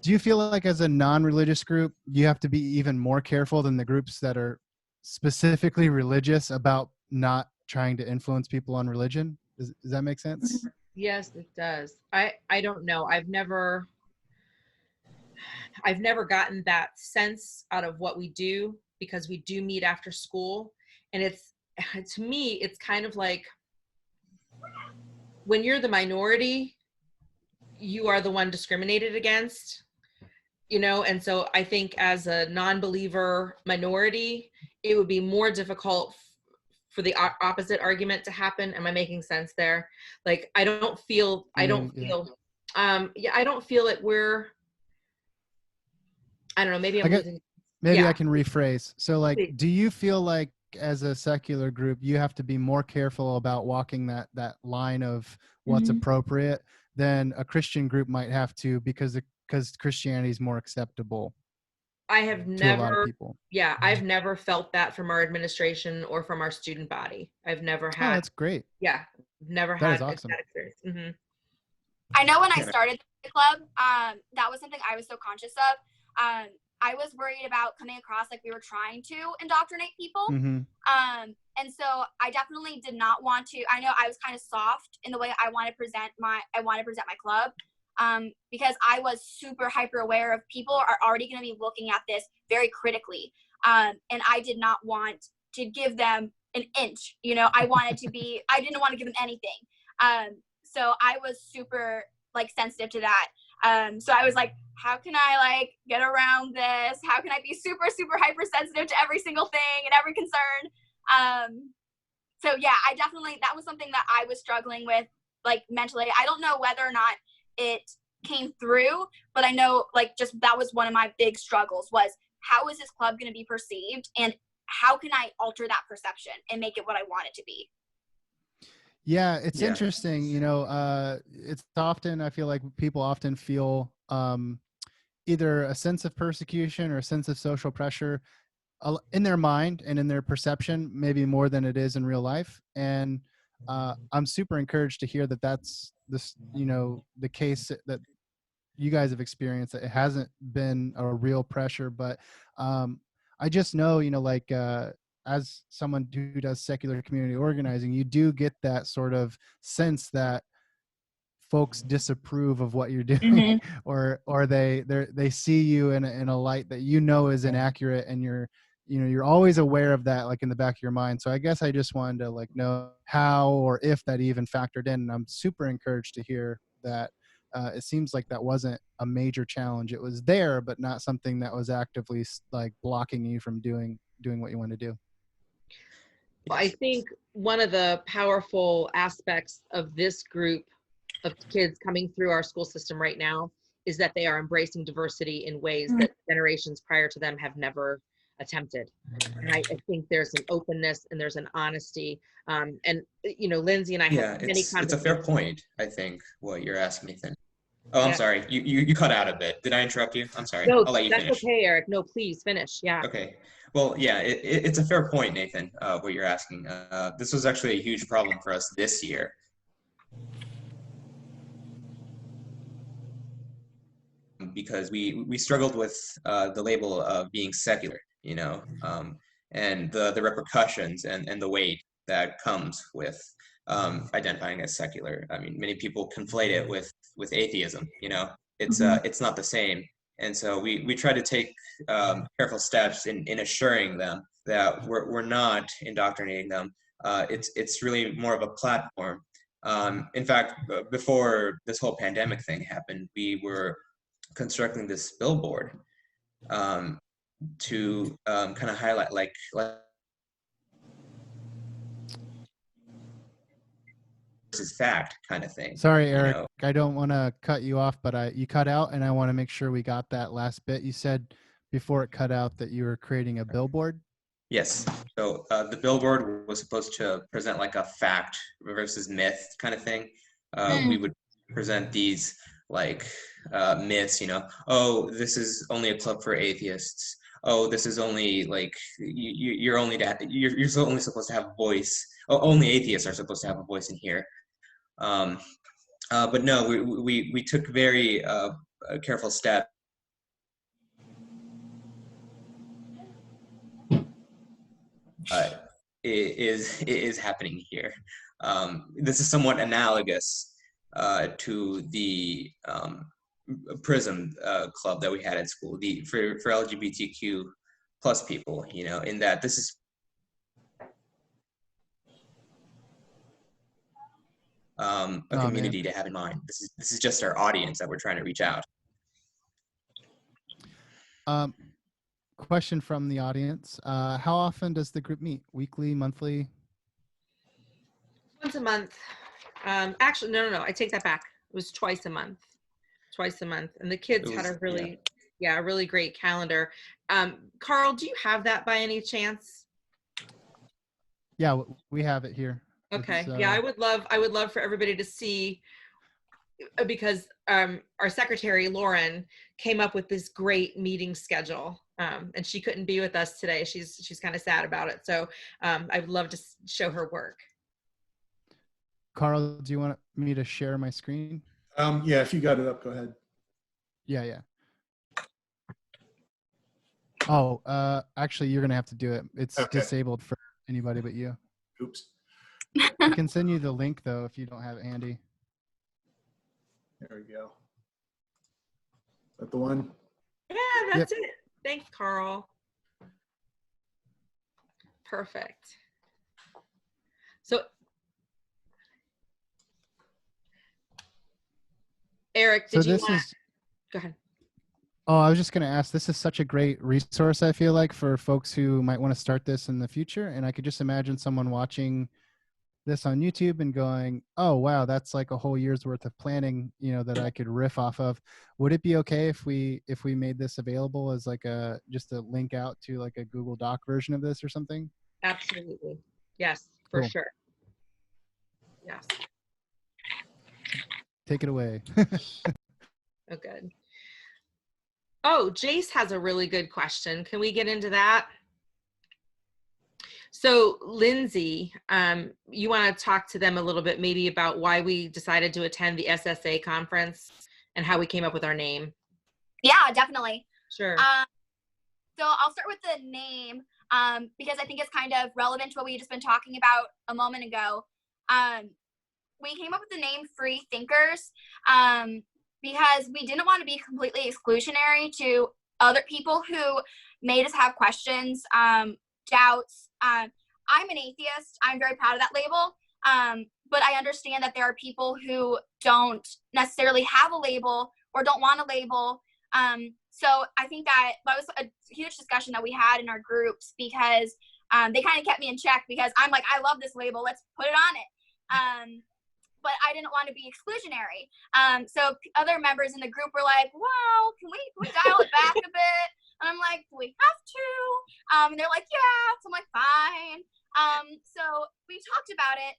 do you feel like as a non-religious group, you have to be even more careful than the groups that are specifically religious about not trying to influence people on religion? Does that make sense? Yes, it does. I don't know. I've never gotten that sense out of what we do, because we do meet after school, and it's to me it's kind of like when you're the minority, you are the one discriminated against, and so I think as a non-believer minority, it would be more difficult for the opposite argument to happen. Am I making sense there? Like, I don't feel it we're, I don't know, maybe I'm losing. Maybe Yeah. I can rephrase. So like, Please. do you feel like as a secular group, you have to be more careful about walking that line of what's Mhm. appropriate than a Christian group might have to, because Christianity is more acceptable I have to a lot of never, people? I've never felt that from our administration or from our student body. I've never Oh, had, that's great. never That is had awesome. that experience. Mm-hmm. I know when I Yeah. started the club, that was something I was so conscious of. I was worried about coming across like we were trying to indoctrinate people. Mm-hmm. And so I definitely did not want to. I know I was kind of soft in the way I want to present my club, because I was super hyper aware of people are already going to be looking at this very critically. And I did not want to give them an inch. I wanted to be. I didn't want to give them anything. So I was super like sensitive to that. So I was like, how can I like get around this? How can I be super, super hypersensitive to every single thing and every concern? So yeah, that was something that I was struggling with, like mentally. I don't know whether or not it came through, but I know like just that was one of my big struggles was, how is this club going to be perceived, and how can I alter that perception and make it what I want it to be? Yeah, it's Yeah. interesting. It's often, I feel like people often feel either a sense of persecution or a sense of social pressure in their mind and in their perception, maybe more than it is in real life. And I'm super encouraged to hear that that's the case that you guys have experienced. That it hasn't been a real pressure, but I just know, as someone who does secular community organizing, you do get that sort of sense that folks disapprove of what you're doing, or they see you in a light that is inaccurate, and you're always aware of that, like in the back of your mind. So I guess I just wanted to like know how or if that even factored in. And I'm super encouraged to hear that it seems like that wasn't a major challenge. It was there, but not something that was actively like blocking you from doing what you want to do. Well, I think one of the powerful aspects of this group of kids coming through our school system right now is that they are embracing diversity in ways that generations prior to them have never attempted. And I think there's an openness and there's an honesty. And Lindsay and I have many It's conversations. a fair point, I think, what you're asking, Nathan. Oh, I'm Yeah. sorry. You cut out a bit. Did I interrupt you? I'm sorry. No, I'll let you that's finish. okay, Eric. No, please finish. Yeah. Okay. Well, yeah, it's a fair point, Nathan, what you're asking. This was actually a huge problem for us this year. Because we struggled with the label of being secular, and the repercussions and the weight that comes with identifying as secular. I mean, many people conflate it with atheism. It's not the same. And so we try to take careful steps in assuring them that we're not indoctrinating them. It's really more of a platform. In fact, before this whole pandemic thing happened, we were constructing this billboard to kind of highlight like versus fact kind of thing. Sorry, you Eric, know? I don't want to cut you off, but you cut out, and I want to make sure we got that last bit. You said before it cut out that you were creating a billboard. Yes. So the billboard was supposed to present like a fact versus myth kind of thing. We would present these like myths, you know, oh, this is only a club for atheists. Oh, this is only like you're only you're only supposed to have a voice. Oh, only atheists are supposed to have a voice in here. But no, we took very careful steps. Is happening here. This is somewhat analogous to the Prism club that we had at school, for LGBTQ plus people, you know, in that this is a community to have in mind. This is just our audience that we're trying to reach out. Question from the audience. How often does the group meet? Weekly, monthly? Once a month. Actually, no. I take that back. It was twice a month. And the kids had a really, a really great calendar. Carl, do you have that by any chance? Yeah, we have it here. Okay. Yeah, I would love for everybody to see, because our secretary, Lauren, came up with this great meeting schedule. And she couldn't be with us today. She's kind of sad about it. So I would love to show her work. Carl, do you want me to share my screen? Yeah, if you got it up, go ahead. Yeah. Oh, actually, you're going to have to do it. It's okay. Disabled for anybody but you. Oops. I can send you the link, though, if you don't have it handy. There we go. Is that the one? Yeah, that's it. Thanks, Carl. Perfect. So, Eric, did you want to go ahead? Oh, I was just going to ask, this is such a great resource, I feel like, for folks who might want to start this in the future. And I could just imagine someone watching this on YouTube and going, oh, wow, that's like a whole year's worth of planning, you know, that I could riff off of. Would it be okay if we made this available as like just a link out to like a Google Doc version of this or something? Absolutely. Yes, for Cool. sure. Yes. Take it away. Oh, good. Oh, Jace has a really good question. Can we get into that? So, Lindsay, you want to talk to them a little bit maybe about why we decided to attend the SSA conference and how we came up with our name? Yeah, definitely. Sure. So I'll start with the name because I think it's kind of relevant to what we just been talking about a moment ago. We came up with the name Free Thinkers because we didn't want to be completely exclusionary to other people who made us have questions, doubts. I'm an atheist. I'm very proud of that label. But I understand that there are people who don't necessarily have a label or don't want a label. So I think that was a huge discussion that we had in our groups because they kind of kept me in check because I'm like, I love this label. Let's put it on it. But I didn't want to be exclusionary. So other members in the group were like, wow, can we dial it back a bit? And I'm like, do we have to? And they're like, yeah. So I'm like, fine. So we talked about it.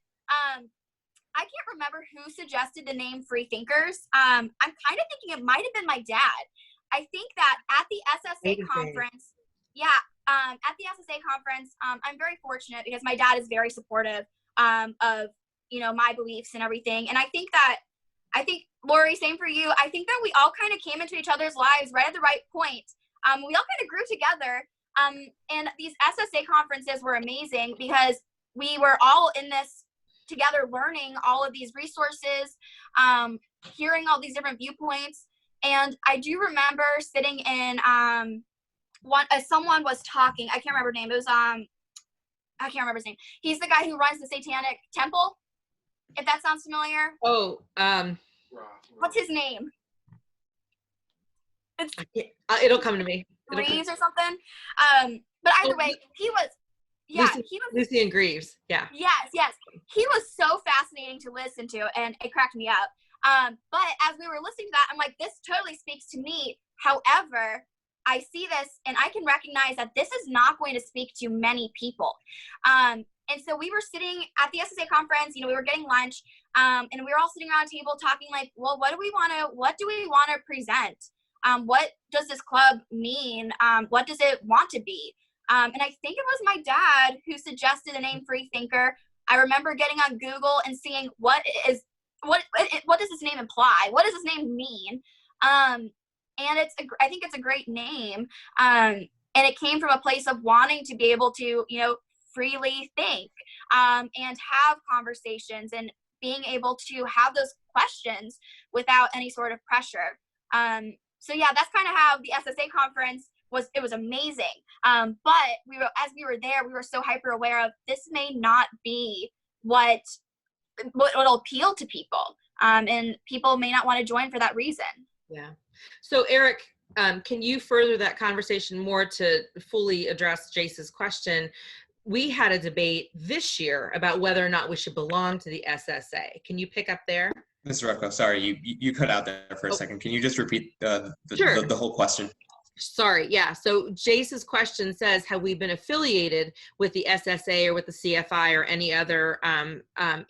I can't remember who suggested the name Free Thinkers. I'm kind of thinking it might have been my dad. I think that at the SSA conference, at the SSA conference, I'm very fortunate because my dad is very supportive of, you know, my beliefs and everything. And I think Laurie, same for you. I think that we all kind of came into each other's lives right at the right point. We all kind of grew together. And these SSA conferences were amazing because we were all in this together, learning all of these resources, hearing all these different viewpoints. And I do remember sitting in someone was talking. I can't remember his name. It was I can't remember his name. He's the guy who runs the Satanic Temple. If that sounds familiar. Oh, what's his name? It'll come to me. Reeves or something. But either way, he was. Yeah, he was Lucian Greaves. Yeah. Yes. He was so fascinating to listen to, and it cracked me up. But as we were listening to that, I'm like, this totally speaks to me. However, I see this and I can recognize that this is not going to speak to many people. And so we were sitting at the SSA conference, we were getting lunch, and we were all sitting around a table talking like, well, what do we want to present? What does this club mean? What does it want to be? And I think it was my dad who suggested the name Freethinker. I remember getting on Google and seeing what does this name imply? What does this name mean? And I think it's a great name. And it came from a place of wanting to be able to, freely think, and have conversations and being able to have those questions without any sort of pressure. So yeah, that's kind of how the SSA conference was. It was amazing. But as we were there, we were so hyper aware of this may not be what will appeal to people. And people may not want to join for that reason. Yeah. So Eric, can you further that conversation more to fully address Jace's question? We had a debate this year about whether or not we should belong to the SSA. Can you pick up there? Ms. Rucko, sorry, you cut out there for a second. Can you just repeat Sure. the whole question? Sorry, yeah. So Jace's question says, have we been affiliated with the SSA or with the CFI or any other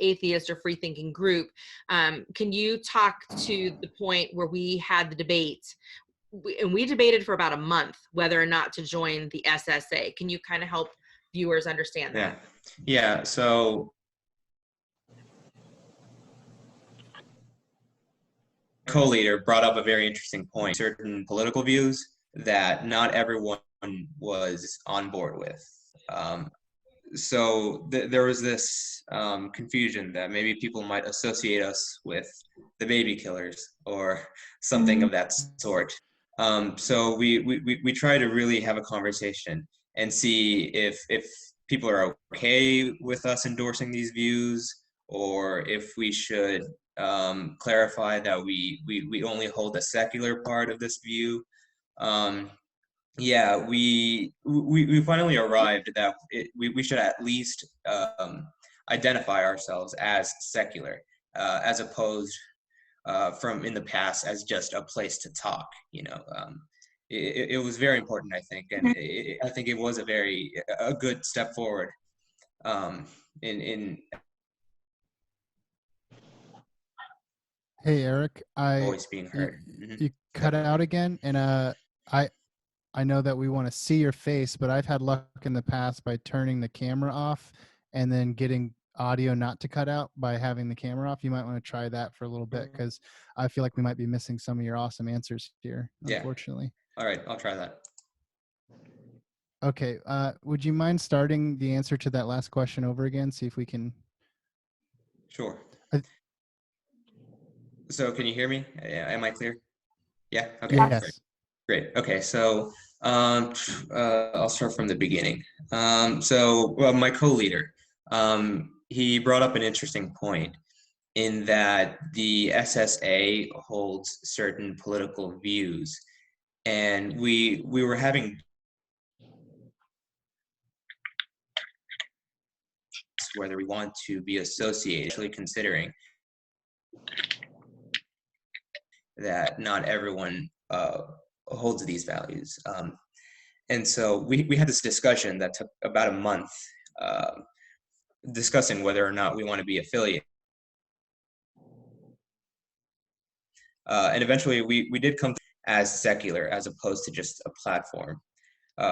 atheist or free-thinking group? Can you talk to the point where we had the debate, and we debated for about a month whether or not to join the SSA. Can you kind of help viewers understand that? Yeah. So co-leader brought up a very interesting point. Certain political views that not everyone was on board with. So there was this confusion that maybe people might associate us with the baby killers or something of that sort. So we try to really have a conversation and see if people are okay with us endorsing these views, or if we should clarify that we only hold a secular part of this view. Yeah, we finally arrived that we should at least identify ourselves as secular, as opposed from in the past as just a place to talk. It was very important, I think, and I think it was a good step forward in Hey, Eric, voice being heard. You cut out again, and I know that we want to see your face, but I've had luck in the past by turning the camera off and then getting audio not to cut out by having the camera off. You might want to try that for a little bit, because I feel like we might be missing some of your awesome answers here, unfortunately. All right, I'll try that. Okay, would you mind starting the answer to that last question over again? See if we can. Sure. So can you hear me? Am I clear? Yeah, okay. Yes. Great. Okay, so I'll start from the beginning. So my co-leader, he brought up an interesting point in that the SSA holds certain political views, and we were having whether we want to be associated, actually considering that not everyone holds these values. And so we had this discussion that took about a month, discussing whether or not we want to be affiliated. And eventually we did come as secular, as opposed to just a platform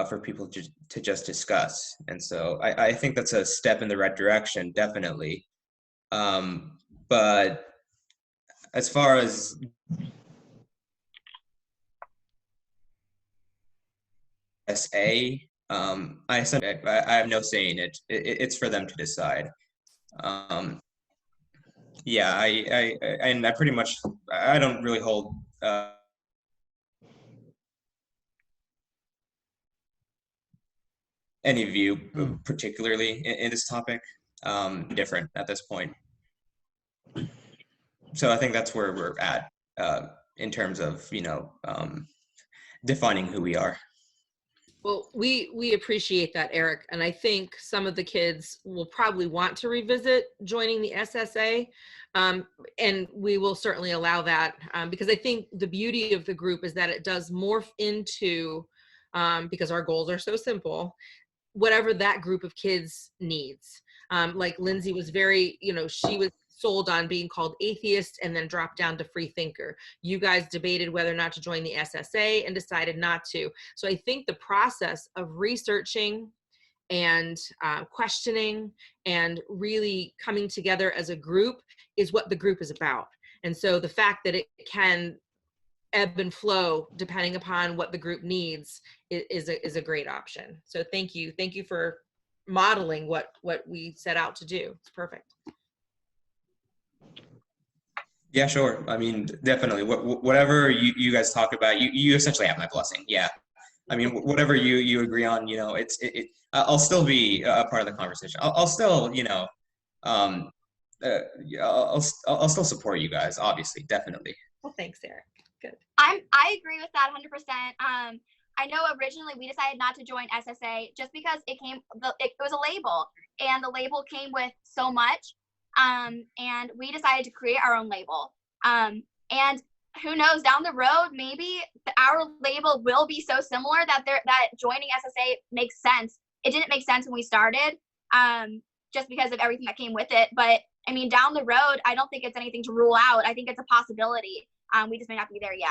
for people to just discuss. And so I think that's a step in the right direction, definitely. But as far as SA, I have no say in it. It's for them to decide. Yeah, I pretty much, I don't really hold any view particularly in this topic. Different at this point. So I think that's where we're at in terms of, defining who we are. Well, we appreciate that, Eric. And I think some of the kids will probably want to revisit joining the SSA. And we will certainly allow that because I think the beauty of the group is that it does morph into, because our goals are so simple, whatever that group of kids needs. Like Lindsay was very, she was sold on being called atheist and then dropped down to free thinker. You guys debated whether or not to join the SSA and decided not to. So I think the process of researching and questioning and really coming together as a group is what the group is about. And so the fact that it can ebb and flow depending upon what the group needs is a great option. So thank you for modeling what we set out to do. It's perfect. Yeah, sure. I mean, definitely. Whatever you guys talk about, you essentially have my blessing. Yeah. I mean, whatever you agree on, I'll still be a part of the conversation. I'll still, I'll still support you guys. Obviously, definitely. Well, thanks, Eric. Good. I agree with that 100%. I know originally we decided not to join SSA just because it was a label, and the label came with so much. And we decided to create our own label. And who knows, down the road, maybe our label will be so similar that joining SSA makes sense. It didn't make sense when we started, just because of everything that came with it. But I mean, down the road, I don't think it's anything to rule out. I think it's a possibility. We just may not be there yet.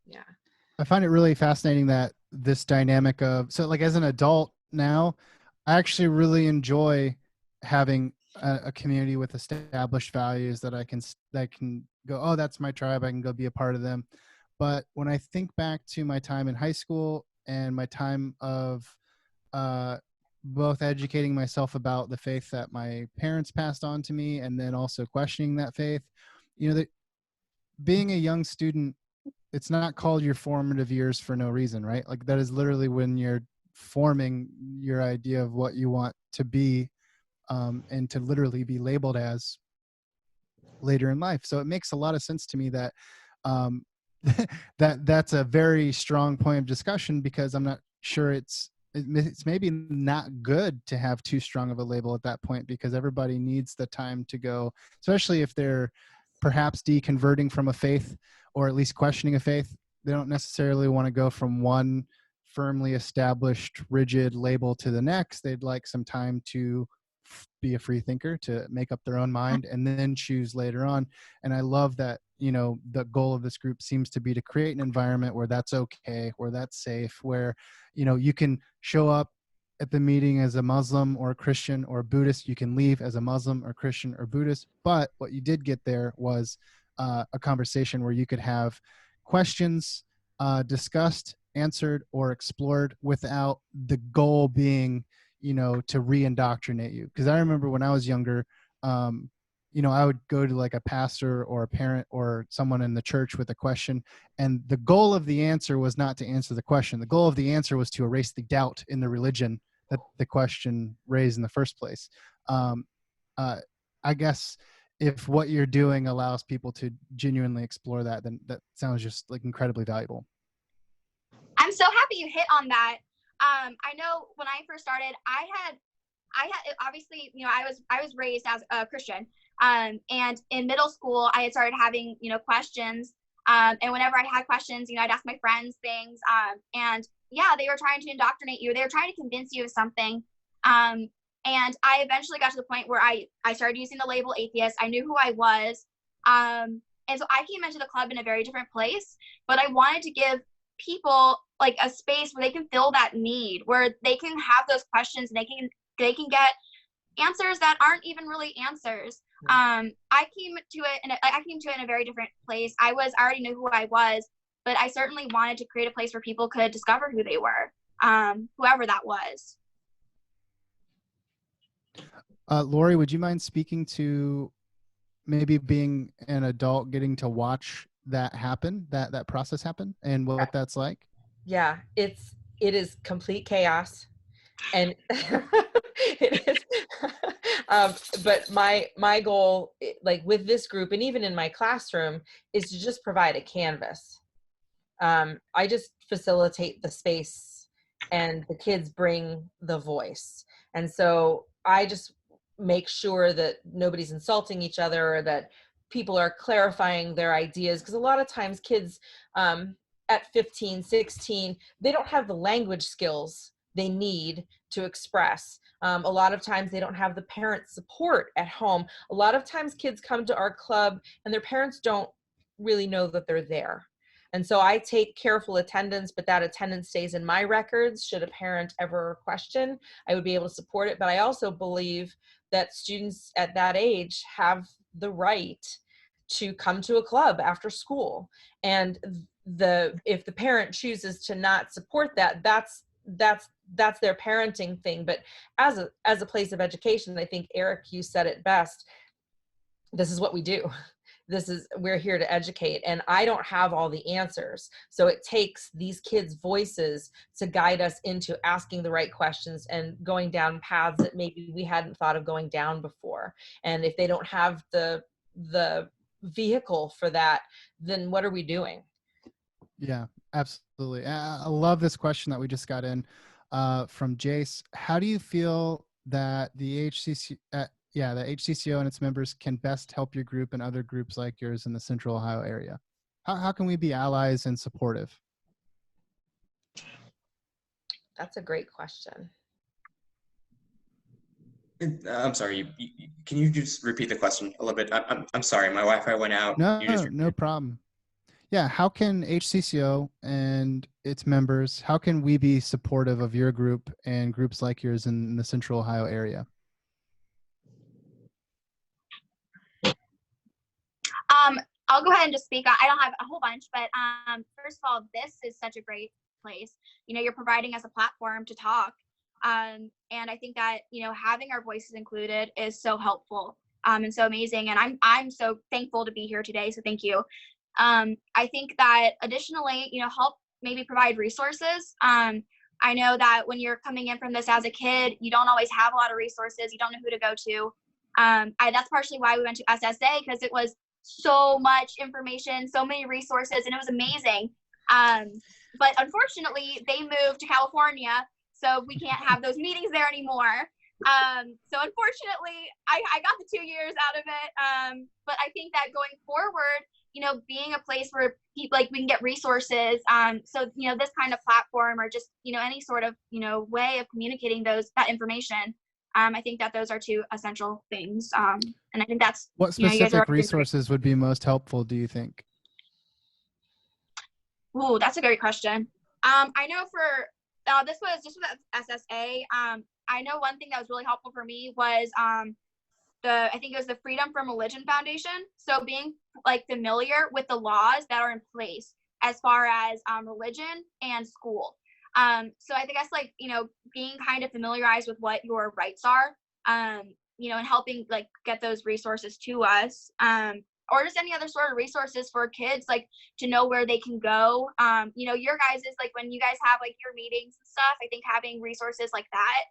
Yeah. I find it really fascinating that this dynamic of, so like as an adult now, I actually really enjoy having a community with established values that I can go, oh, that's my tribe. I can go be a part of them. But when I think back to my time in high school and my time of both educating myself about the faith that my parents passed on to me, and then also questioning that faith, that being a young student, it's not called your formative years for no reason, right? Like that is literally when you're forming your idea of what you want to be, and to literally be labeled as later in life. So it makes a lot of sense to me that that's a very strong point of discussion, because I'm not sure it's maybe not good to have too strong of a label at that point, because everybody needs the time to go, especially if they're perhaps deconverting from a faith, or at least questioning a faith. They don't necessarily want to go from one firmly established, rigid label to the next. They'd like some time to be a free thinker, to make up their own mind, and then choose later on. And I love that, the goal of this group seems to be to create an environment where that's okay, where that's safe, where, you can show up at the meeting as a Muslim or a Christian or a Buddhist. You can leave as a Muslim or Christian or Buddhist. But what you did get there was a conversation where you could have questions discussed, answered, or explored without the goal being, to re-indoctrinate you. Because I remember when I was younger, I would go to like a pastor or a parent or someone in the church with a question, and the goal of the answer was not to answer the question. The goal of the answer was to erase the doubt in the religion that the question raised in the first place. I guess if what you're doing allows people to genuinely explore that, then that sounds just like incredibly valuable. I'm so happy you hit on that. I know when I first started, I had obviously, I was raised as a Christian, and in middle school I had started having, questions, and whenever I had questions, I'd ask my friends things, and yeah, they were trying to indoctrinate you. They were trying to convince you of something, and I eventually got to the point where I started using the label atheist. I knew who I was, and so I came into the club in a very different place, but I wanted to give people like a space where they can fill that need, where they can have those questions and they can get answers that aren't even really answers. I came to it in a very different place. I already knew who I was, but I certainly wanted to create a place where people could discover who they were, whoever that was. Laurie, would you mind speaking to maybe being an adult, getting to watch that happen, that process happen, and what that's like? Yeah, it is complete chaos, and it is. But my goal, like with this group, and even in my classroom, is to just provide a canvas. I just facilitate the space and the kids bring the voice. And so I just make sure that nobody's insulting each other, or that people are clarifying their ideas. Because a lot of times kids at 15, 16, they don't have the language skills they need to express. A lot of times they don't have the parent support at home. A lot of times kids come to our club and their parents don't really know that they're there. And so I take careful attendance, but that attendance stays in my records. Should a parent ever question, I would be able to support it. But I also believe that students at that age have the right to come to a club after school. And if the parent chooses to not support that, that's their parenting thing. But as a place of education, I think, Eric, you said it best. This is what we do. We're here to educate, and I don't have all the answers. So it takes these kids' voices to guide us into asking the right questions and going down paths that maybe we hadn't thought of going down before. And if they don't have the vehicle for that, then what are we doing? Yeah, absolutely. I love this question that we just got in from Jace. How do you feel that the HCCO and its members can best help your group and other groups like yours in the Central Ohio area? How can we be allies and supportive? That's a great question. I'm sorry. Can you just repeat the question a little bit? I'm sorry. My Wi-Fi went out. No problem. Yeah. How can HCCO and its members, how can we be supportive of your group and groups like yours in the Central Ohio area? I'll go ahead and just speak. I don't have a whole bunch, but first of all, this is such a great place. You're providing us a platform to talk. And I think that, having our voices included is so helpful and so amazing. And I'm so thankful to be here today. So thank you. I think that additionally, help maybe provide resources. I know that when you're coming in from this as a kid, you don't always have a lot of resources. You don't know who to go to. That's partially why we went to SSA, because it was so much information, so many resources, and it was amazing. But unfortunately, they moved to California, so we can't have those meetings there anymore. So unfortunately, I got the 2 years out of it. But I think that going forward, being a place where people, we can get resources. So, this kind of platform, or just, any sort of, way of communicating that information. I think that those are two essential things. And I think that's what specific resources would be most helpful, do you think? Ooh, that's a great question. I know for this was just with SSA. I know one thing that was really helpful for me was I think it was the Freedom from Religion Foundation. So being familiar with the laws that are in place as far as religion and school. So I guess being kind of familiarized with what your rights are, and helping get those resources to us, or just any other sort of resources for kids, to know where they can go. Your guys is when you guys have your meetings and stuff, I think having resources like that,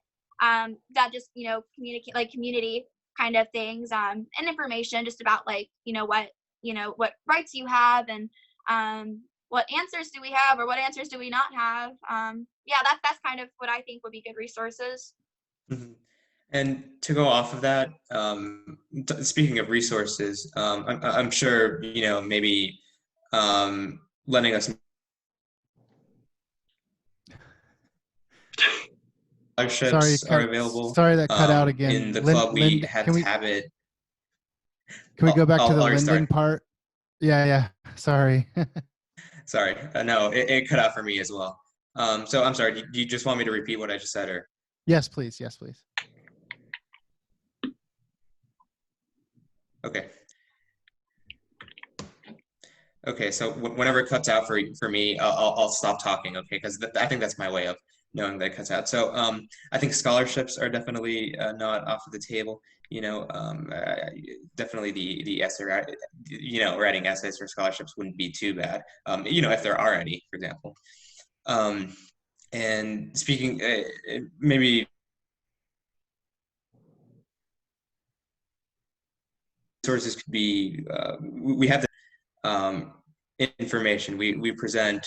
that just, communicate community kind of things, and information just about what rights you have, and what answers do we have, or what answers do we not have? Yeah, that's kind of what I think would be good resources. Mm-hmm. And to go off of that, speaking of resources, I'm sure, maybe letting us scholarships are available. Sorry, that cut out again. In the club, we have to have it. Can we go back to the lending part? Yeah. Sorry. Sorry. No, it cut out for me as well. So I'm sorry. Do you just want me to repeat what I just said, or? Yes, please. Okay. So whenever it cuts out for me, I'll stop talking. Okay, because I think that's my way of knowing that it cuts out. So I think scholarships are definitely not off of the table. Definitely the essay, writing essays for scholarships wouldn't be too bad. If there are any, for example. And speaking, maybe sources could be, we have the, information. We present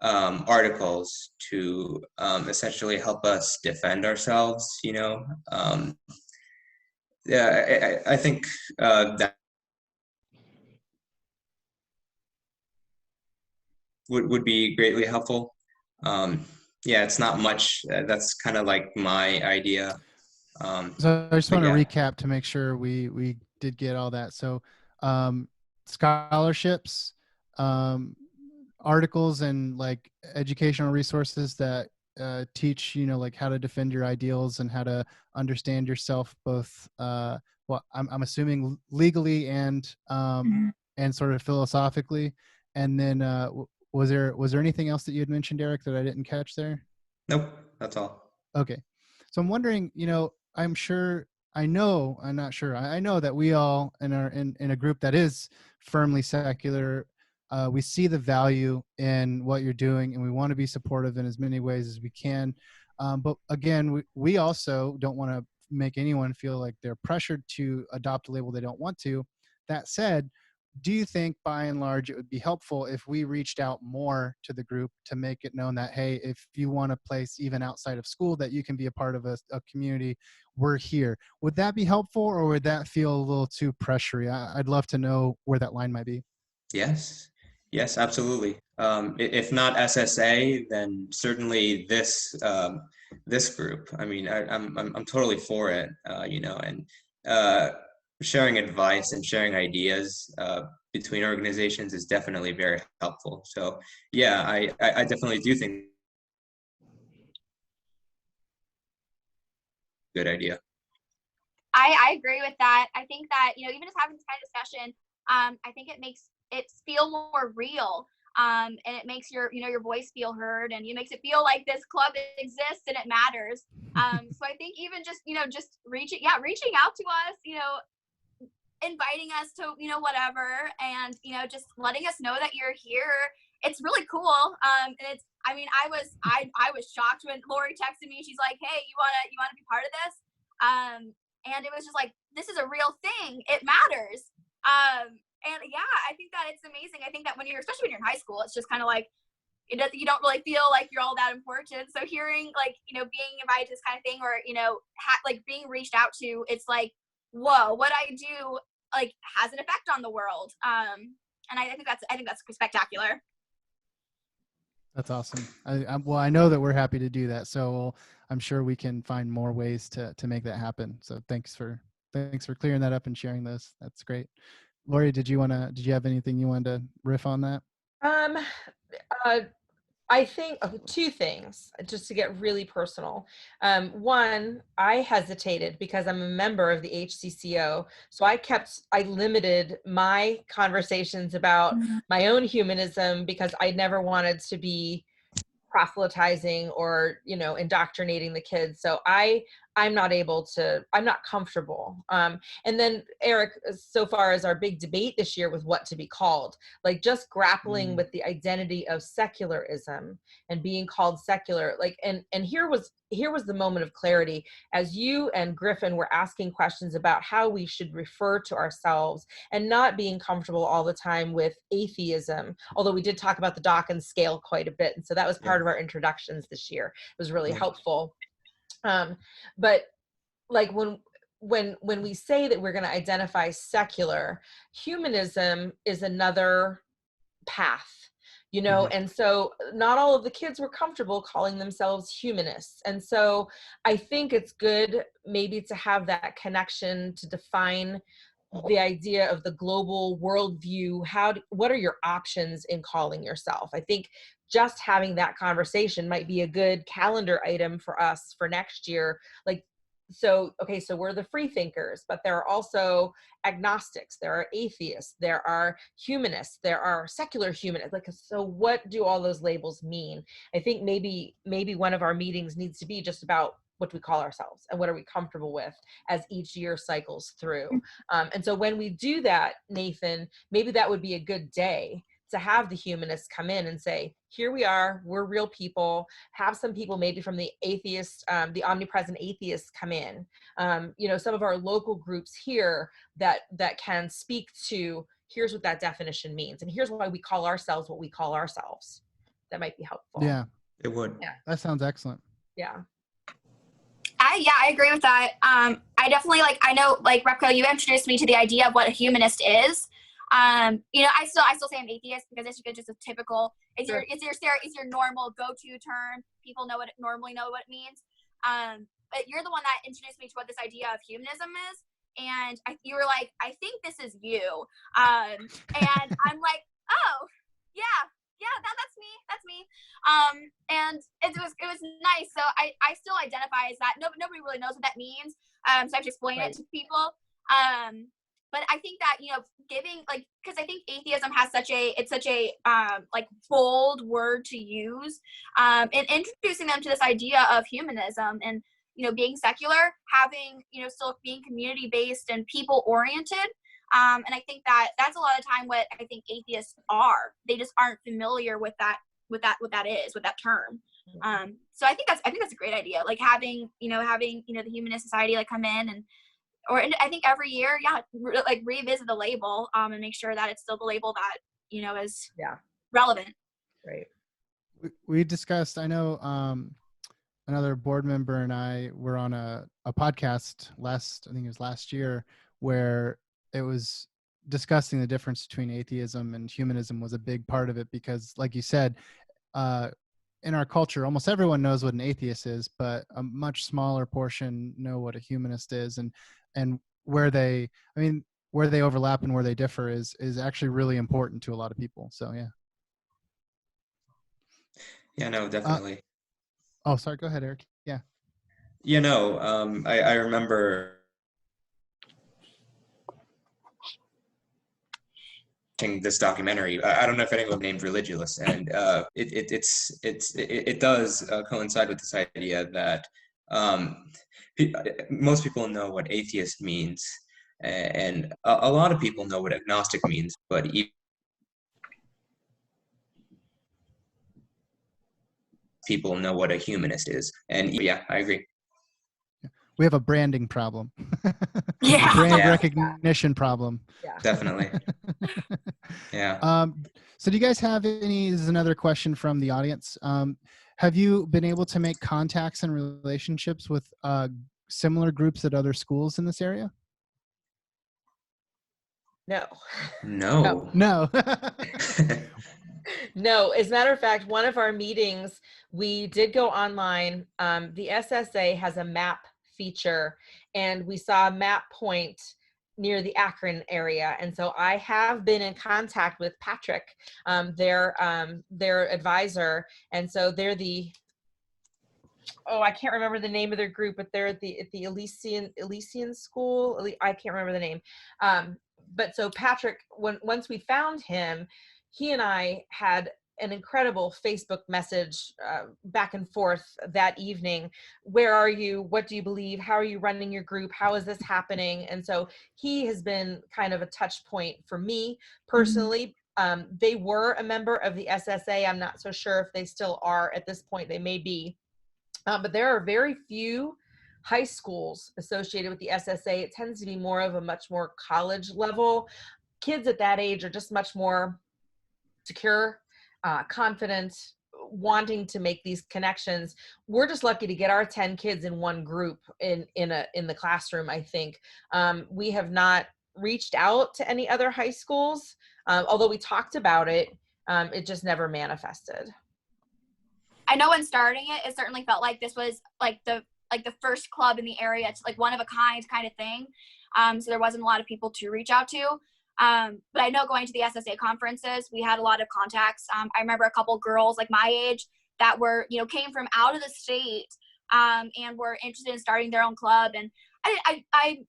articles to essentially help us defend ourselves. Yeah, I think that would be greatly helpful. Yeah, it's not much. That's kind of like my idea. So I just But want to yeah. recap to make sure we did get all that. So scholarships, articles, and like educational resources that teach like how to defend your ideals and how to understand yourself both well, I'm assuming legally and sort of philosophically. And then was there anything else that you had mentioned, Eric, that I didn't catch there? Nope, that's all. Okay. So I'm wondering, I'm sure, I'm not sure. I know that we all in a group that is firmly secular, we see the value in what you're doing, and we want to be supportive in as many ways as we can. But again, we also don't want to make anyone feel like they're pressured to adopt a label they don't want to. That said, do you think by and large it would be helpful if we reached out more to the group to make it known that, hey, if you want a place even outside of school that you can be a part of a community, we're here? Would that be helpful, or would that feel a little too pressury? I'd love to know where that line might be. Yes, absolutely. If not SSA, then certainly this group. I mean, I'm totally for it. And sharing advice and sharing ideas between organizations is definitely very helpful. So yeah, I definitely do think good idea. I agree with that. I think that, even just having this kind of discussion, I think it makes it feel more real. And it makes your voice feel heard, and it makes it feel like this club exists and it matters. So I think even just, just reaching out to us, inviting us to, whatever, and, just letting us know that you're here. It's really cool. And I was shocked when Laurie texted me. She's like, hey, you want to be part of this? And it was just like, this is a real thing. It matters. And yeah, I think that it's amazing. I think that especially when you're in high school, it's just kind of like, you don't really feel like you're all that important. So hearing being invited to this kind of thing, or, being reached out to, it's like, whoa, what I do has an effect on the world. And I think that's spectacular. That's awesome. I know that we're happy to do that. So I'm sure we can find more ways to make that happen. So thanks for clearing that up and sharing this. That's great. Laurie, did you have anything you wanted to riff on that? I think two things, just to get really personal. One, I hesitated because I'm a member of the HCCO. So I limited my conversations about my own humanism because I never wanted to be proselytizing or, indoctrinating the kids. So I'm not comfortable. And then Eric, so far as our big debate this year with what to be called, just grappling with the identity of secularism and being called secular, and here was the moment of clarity as you and Griffin were asking questions about how we should refer to ourselves and not being comfortable all the time with atheism, although we did talk about the Dawkins scale quite a bit. And so that was part of our introductions this year. It was really helpful. But when we say that we're going to identify secular, humanism is another path, and so not all of the kids were comfortable calling themselves humanists. And so I think it's good maybe to have that connection to define the idea of the global worldview. What are your options in calling yourself? I think just having that conversation might be a good calendar item for us for next year. So we're the freethinkers, but there are also agnostics, there are atheists, there are humanists, there are secular humanists. So what do all those labels mean? I think maybe one of our meetings needs to be just about what we call ourselves and what are we comfortable with as each year cycles through. And so when we do that, Nathan, maybe that would be a good day to have the humanists come in and say, here we are, we're real people. Have some people maybe from the atheist, the omnipresent atheists come in. Some of our local groups here that can speak to, here's what that definition means, and here's why we call ourselves what we call ourselves. That might be helpful. Yeah, It would. Yeah. that sounds excellent. Yeah. I agree with that. I definitely I know Repco, you introduced me to the idea of what a humanist is. I still say I'm atheist because it's just a typical, it's your normal go-to term. People normally know what it means. But you're the one that introduced me to what this idea of humanism is. And you were like, I think this is you. And I'm like, oh, yeah, that's me. And it was nice. So I still identify as that. Nobody really knows what that means. So I have to explain it to people. But I think that, giving, because I think atheism has such a bold word to use, and introducing them to this idea of humanism and, being secular, having, still being community-based and people-oriented. And I think that that's a lot of time what I think atheists are. They just aren't familiar with that term. So I think that's a great idea. Having the Humanist Society come in or I think every year, revisit the label and make sure that it's still the label that is relevant. Right. We discussed. I know another board member and I were on a podcast I think it was last year, where it was discussing the difference between atheism and humanism was a big part of it, because like you said, in our culture, almost everyone knows what an atheist is, but a much smaller portion know what a humanist is, and where they overlap and where they differ is actually really important to a lot of people. So yeah. Yeah, no, definitely. Oh, sorry. Go ahead, Eric. Yeah. Yeah, no, I remember watching this documentary. I don't know if anyone named Religulous, and it does coincide with this idea that most people know what atheist means, and a lot of people know what agnostic means, but people know what a humanist is. And yeah, I agree. We have a branding problem. Yeah. Brand recognition problem. Yeah. Definitely. Yeah. So do you guys have any, this is another question from the audience. Have you been able to make contacts and relationships with similar groups at other schools in this area? No. No. No. No, as a matter of fact, one of our meetings, we did go online. The SSA has a map feature, and we saw a map point near the Akron area. And so I have been in contact with Patrick, their advisor. And so they're I can't remember the name of their group, but they're at the Elysian School. I can't remember the name. But so Patrick, once we found him, he and I had an incredible Facebook message back and forth that evening. Where are you? What do you believe? How are you running your group? How is this happening? And so he has been kind of a touch point for me personally. They were a member of the SSA. I'm not so sure if they still are at this point. They may be. But there are very few high schools associated with the SSA. It tends to be more of a much more college level. Kids at that age are just much more secure, confident, wanting to make these connections. We're just lucky to get our 10 kids in one group in the classroom, I think. We have not reached out to any other high schools, although we talked about it. It just never manifested. I know when starting it, it certainly felt like this was the first club in the area. It's one of a kind of thing. So there wasn't a lot of people to reach out to. But I know going to the SSA conferences, we had a lot of contacts. I remember a couple girls my age that were, came from out of the state, and were interested in starting their own club. And I'm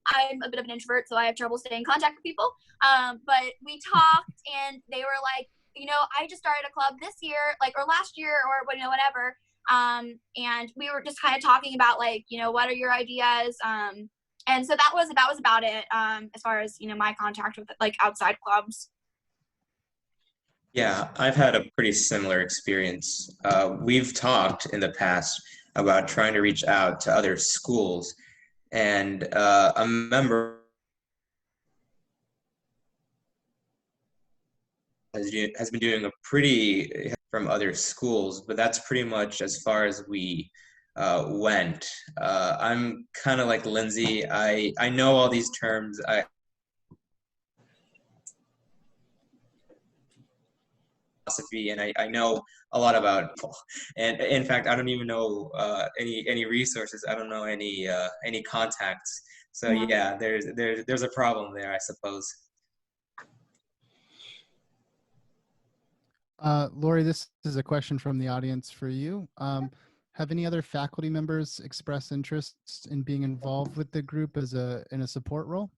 a bit of an introvert, so I have trouble staying in contact with people. But we talked, and they were like, I just started a club this year, or last year, or whatever. And we were just kind of talking about what are your ideas? And so that was about it, as far as, my contact with outside clubs. Yeah, I've had a pretty similar experience. We've talked in the past about trying to reach out to other schools, and a member has been doing a pretty from other schools, but that's pretty much as far as we went. I'm kind of like Lindsay. I know all these terms. Philosophy, and I know a lot about people. And in fact, I don't even know any resources. I don't know any contacts. So yeah, there's a problem there, I suppose. Laurie, this is a question from the audience for you. Have any other faculty members expressed interest in being involved with the group as in a support role?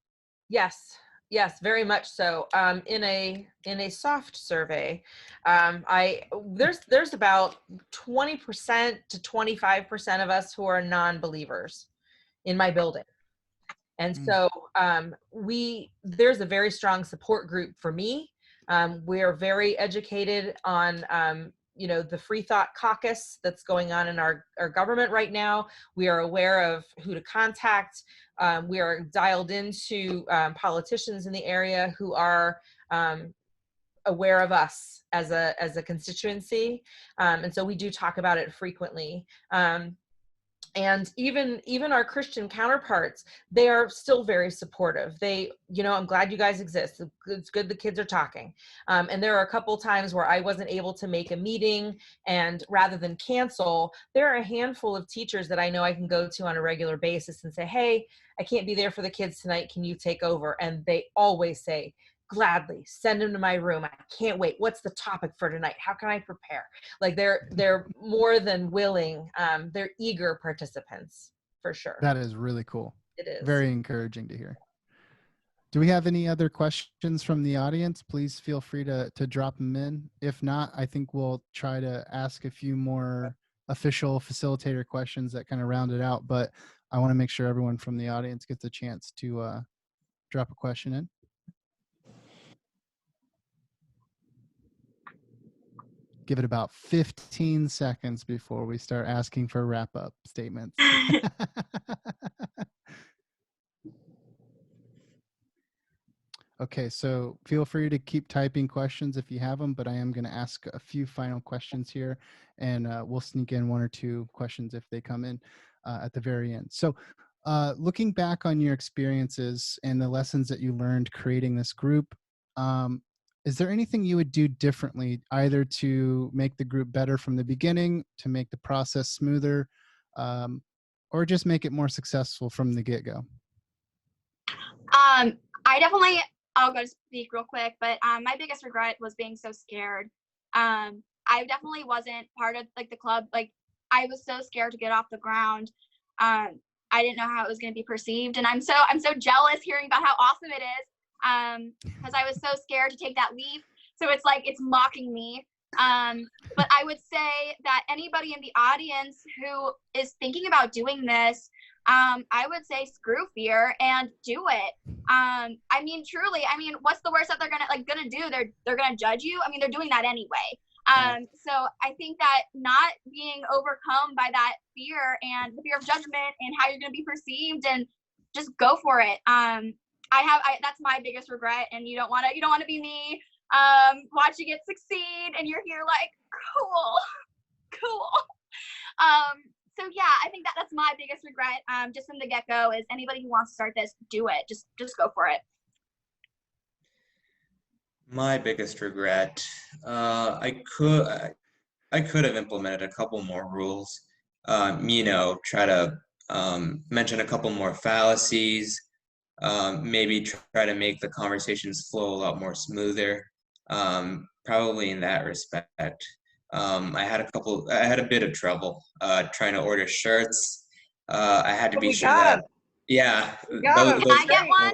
Yes, very much so. In a soft survey, there's about 20% to 25% of us who are non-believers in my building. And so there's a very strong support group for me. We are very educated on the free thought caucus that's going on in our government right now. We are aware of who to contact. We are dialed into politicians in the area who are aware of us as a constituency. And so we do talk about it frequently. And even our Christian counterparts, they are still very supportive. I'm glad you guys exist. It's good the kids are talking. And there are a couple times where I wasn't able to make a meeting, and rather than cancel, there are a handful of teachers that I know I can go to on a regular basis and say, hey, I can't be there for the kids tonight. Can you take over? And they always say, gladly, send them to my room. I can't wait. What's the topic for tonight? How can I prepare? Like they're more than willing. They're eager participants for sure. That is really cool. It is very encouraging to hear. Do we have any other questions from the audience? Please feel free to drop them in. If not, I think we'll try to ask a few more official facilitator questions that kind of round it out. But I want to make sure everyone from the audience gets a chance to drop a question in. Give it about 15 seconds before we start asking for wrap-up statements. Okay, so feel free to keep typing questions if you have them, but I am going to ask a few final questions here, and we'll sneak in one or two questions if they come in at the very end. So looking back on your experiences and the lessons that you learned creating this group, is there anything you would do differently, either to make the group better from the beginning, to make the process smoother, or just make it more successful from the get-go? I'll go to speak real quick, but my biggest regret was being so scared. I definitely wasn't part of the club. I was so scared to get off the ground. I didn't know how it was going to be perceived, and I'm so jealous hearing about how awesome it is. Because I was so scared to take that leap. So it's mocking me. But I would say that anybody in the audience who is thinking about doing this, I would say screw fear and do it. Truly, what's the worst that they're gonna do? They're gonna judge you. They're doing that anyway. So I think that not being overcome by that fear and the fear of judgment and how you're gonna be perceived, and just go for it. That's my biggest regret, and you don't want to be me watching it succeed, and you're here like cool. So yeah, I think that's my biggest regret, just from the get-go, is anybody who wants to start this, do it. Just go for it. My biggest regret, I could have implemented a couple more rules. Try to mention a couple more fallacies. Maybe try to make the conversations flow a lot more smoother. Probably in that respect. I had a bit of trouble trying to order shirts. I had to be sure that, yeah. Can I get one?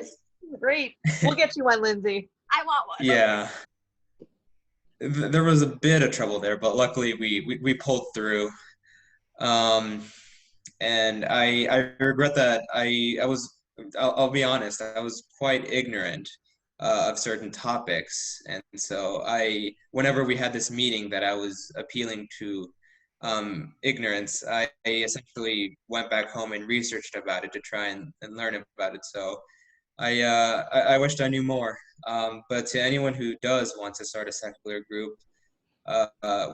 Great. We'll get you one, Lindsay. I want one. Yeah. There was a bit of trouble there, but luckily we pulled through. And I regret that I'll be honest, I was quite ignorant of certain topics. And so whenever we had this meeting that I was appealing to ignorance, I essentially went back home and researched about it to try and learn about it. So I wished I knew more. But to anyone who does want to start a secular group,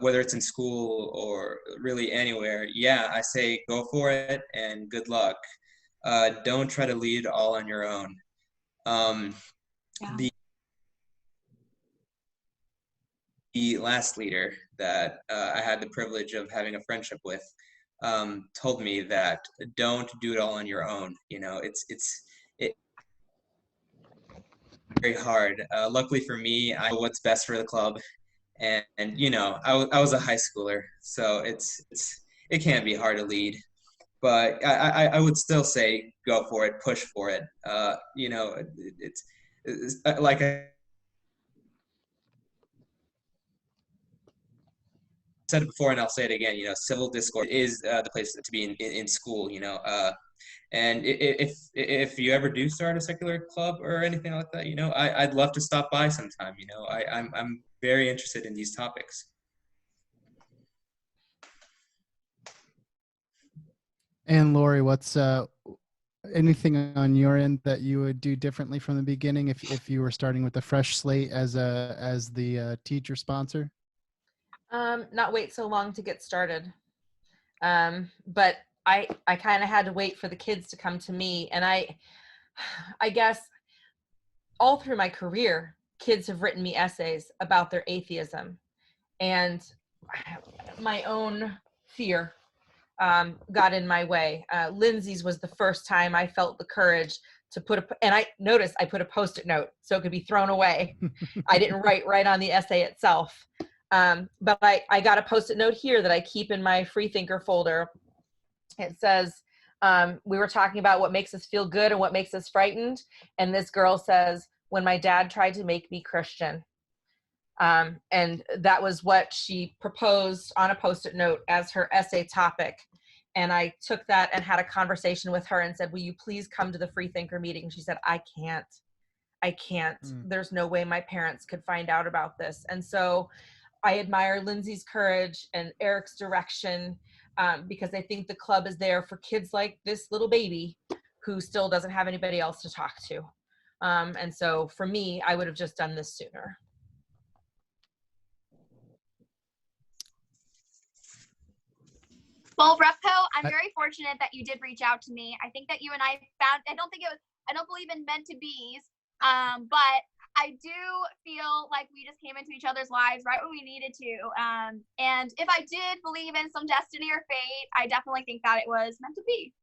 whether it's in school or really anywhere, yeah, I say go for it and good luck. Don't try to lead all on your own. Yeah. The last leader that I had the privilege of having a friendship with told me that don't do it all on your own. It's very hard. Luckily for me, I know what's best for the club, and I was a high schooler, so it can be hard to lead. But I would still say go for it, push for it. It's like I said it before, and I'll say it again. Civil discourse is the place to be in school. And if you ever do start a secular club or anything like that, I'd love to stop by sometime. I'm very interested in these topics. And Laurie, what's anything on your end that you would do differently from the beginning if you were starting with a fresh slate as the teacher sponsor? Not wait so long to get started. But I kind of had to wait for the kids to come to me, and I guess all through my career, kids have written me essays about their atheism, and my own fear got in my way. Lindsay's was the first time I felt the courage to and I noticed I put a Post-it note so it could be thrown away. I didn't write right on the essay itself. But I got a Post-it note here that I keep in my Freethinker folder. It says, we were talking about what makes us feel good and what makes us frightened. And this girl says, when my dad tried to make me Christian. And that was what she proposed on a Post-it note as her essay topic. And I took that and had a conversation with her and said, will you please come to the Freethinker meeting? She said, I can't. There's no way my parents could find out about this. And so I admire Lindsay's courage and Erick's direction, because I think the club is there for kids like this little baby who still doesn't have anybody else to talk to. And so for me, I would have just done this sooner. Well, Repco, I'm very fortunate that you did reach out to me. I think that you and I I don't believe in meant to be's, but I do feel like we just came into each other's lives right when we needed to. And if I did believe in some destiny or fate, I definitely think that it was meant to be.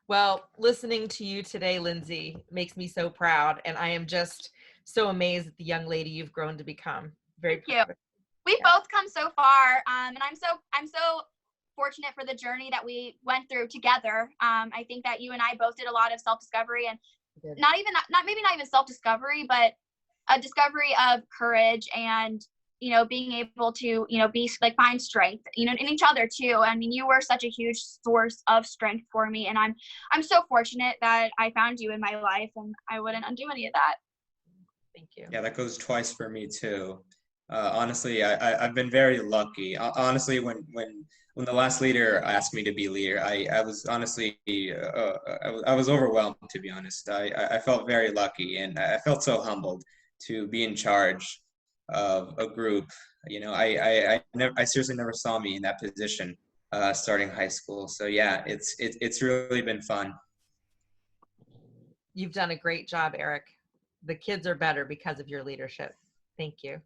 Well, listening to you today, Lindsay, makes me so proud. And I am just so amazed at the young lady you've grown to become. Very proud. Thank you. We've both come so far. And I'm so fortunate for the journey that we went through together. I think that you and I both did a lot of self-discovery, and maybe not even self-discovery, but a discovery of courage and, being able to, be like find strength, in each other too. I mean, you were such a huge source of strength for me, and I'm so fortunate that I found you in my life, and I wouldn't undo any of that. Thank you. Yeah, that goes twice for me too. Honestly, I've been very lucky. Honestly, when the last leader asked me to be leader, I was honestly, I was overwhelmed, to be honest. I felt very lucky, and I felt so humbled to be in charge of a group. I seriously never saw me in that position starting high school. So yeah, it's really been fun. You've done a great job, Erick. The kids are better because of your leadership. Thank you.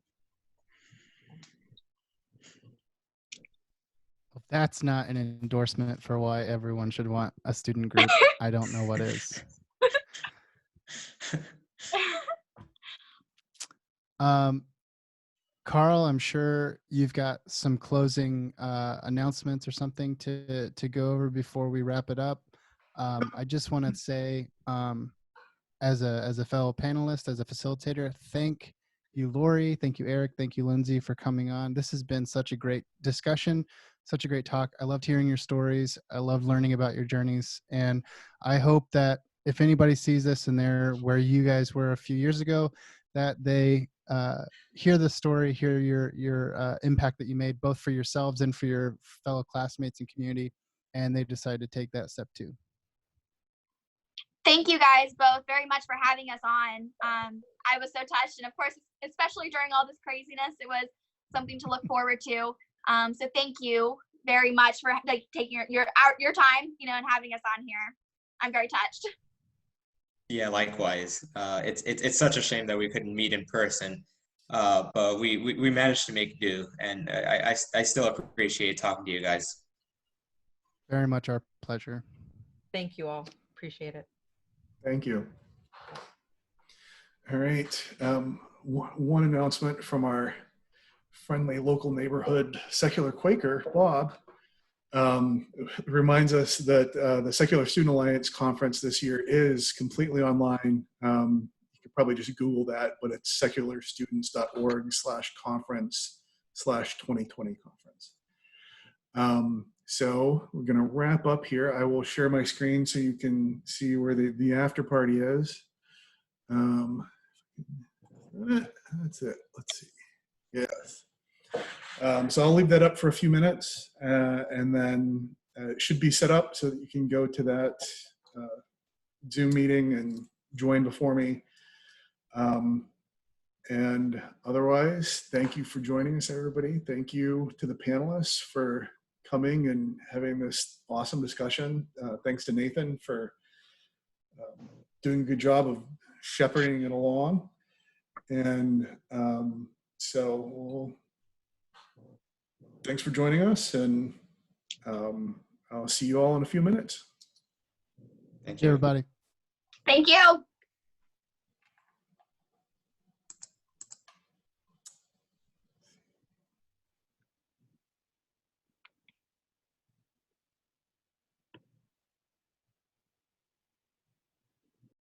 If that's not an endorsement for why everyone should want a student group, I don't know what is. Carl, I'm sure you've got some closing announcements or something to go over before we wrap it up. I just want to say, as a fellow panelist, as a facilitator, thank you, Laurie. Thank you, Erick. Thank you, Lindsay, for coming on. This has been such a great discussion, such a great talk. I loved hearing your stories. I loved learning about your journeys. And I hope that if anybody sees this and they're where you guys were a few years ago, that they hear the story, hear your impact that you made, both for yourselves and for your fellow classmates and community, and they decide to take that step too. thank you guys both very much for having us on. I was so touched, and of course, especially during all this craziness, it was something to look forward to. So thank you very much for like taking your time, you know, and having us on here. I'm very touched. Yeah, likewise. It's such a shame that we couldn't meet in person, but we managed to make do, and I still appreciate talking to you guys. Very much our pleasure. Thank you all. Appreciate it. Thank you. All right. One announcement from our friendly local neighborhood secular Quaker, Bob, reminds us that the Secular Student Alliance conference this year is completely online. You could probably just Google that, but it's secularstudents.org/conference/2020 conference. So we're going to wrap up here. I will share my screen so you can see where the after party is. That's it. Let's see. Yes. So I'll leave that up for a few minutes, and then it should be set up so that you can go to that Zoom meeting and join before me. And otherwise, thank you for joining us, everybody. Thank you to the panelists for coming and having this awesome discussion. Thanks to Nathan for doing a good job of shepherding it along. And so thanks for joining us, and I'll see you all in a few minutes. Thank Hey, you. everybody. Thank you.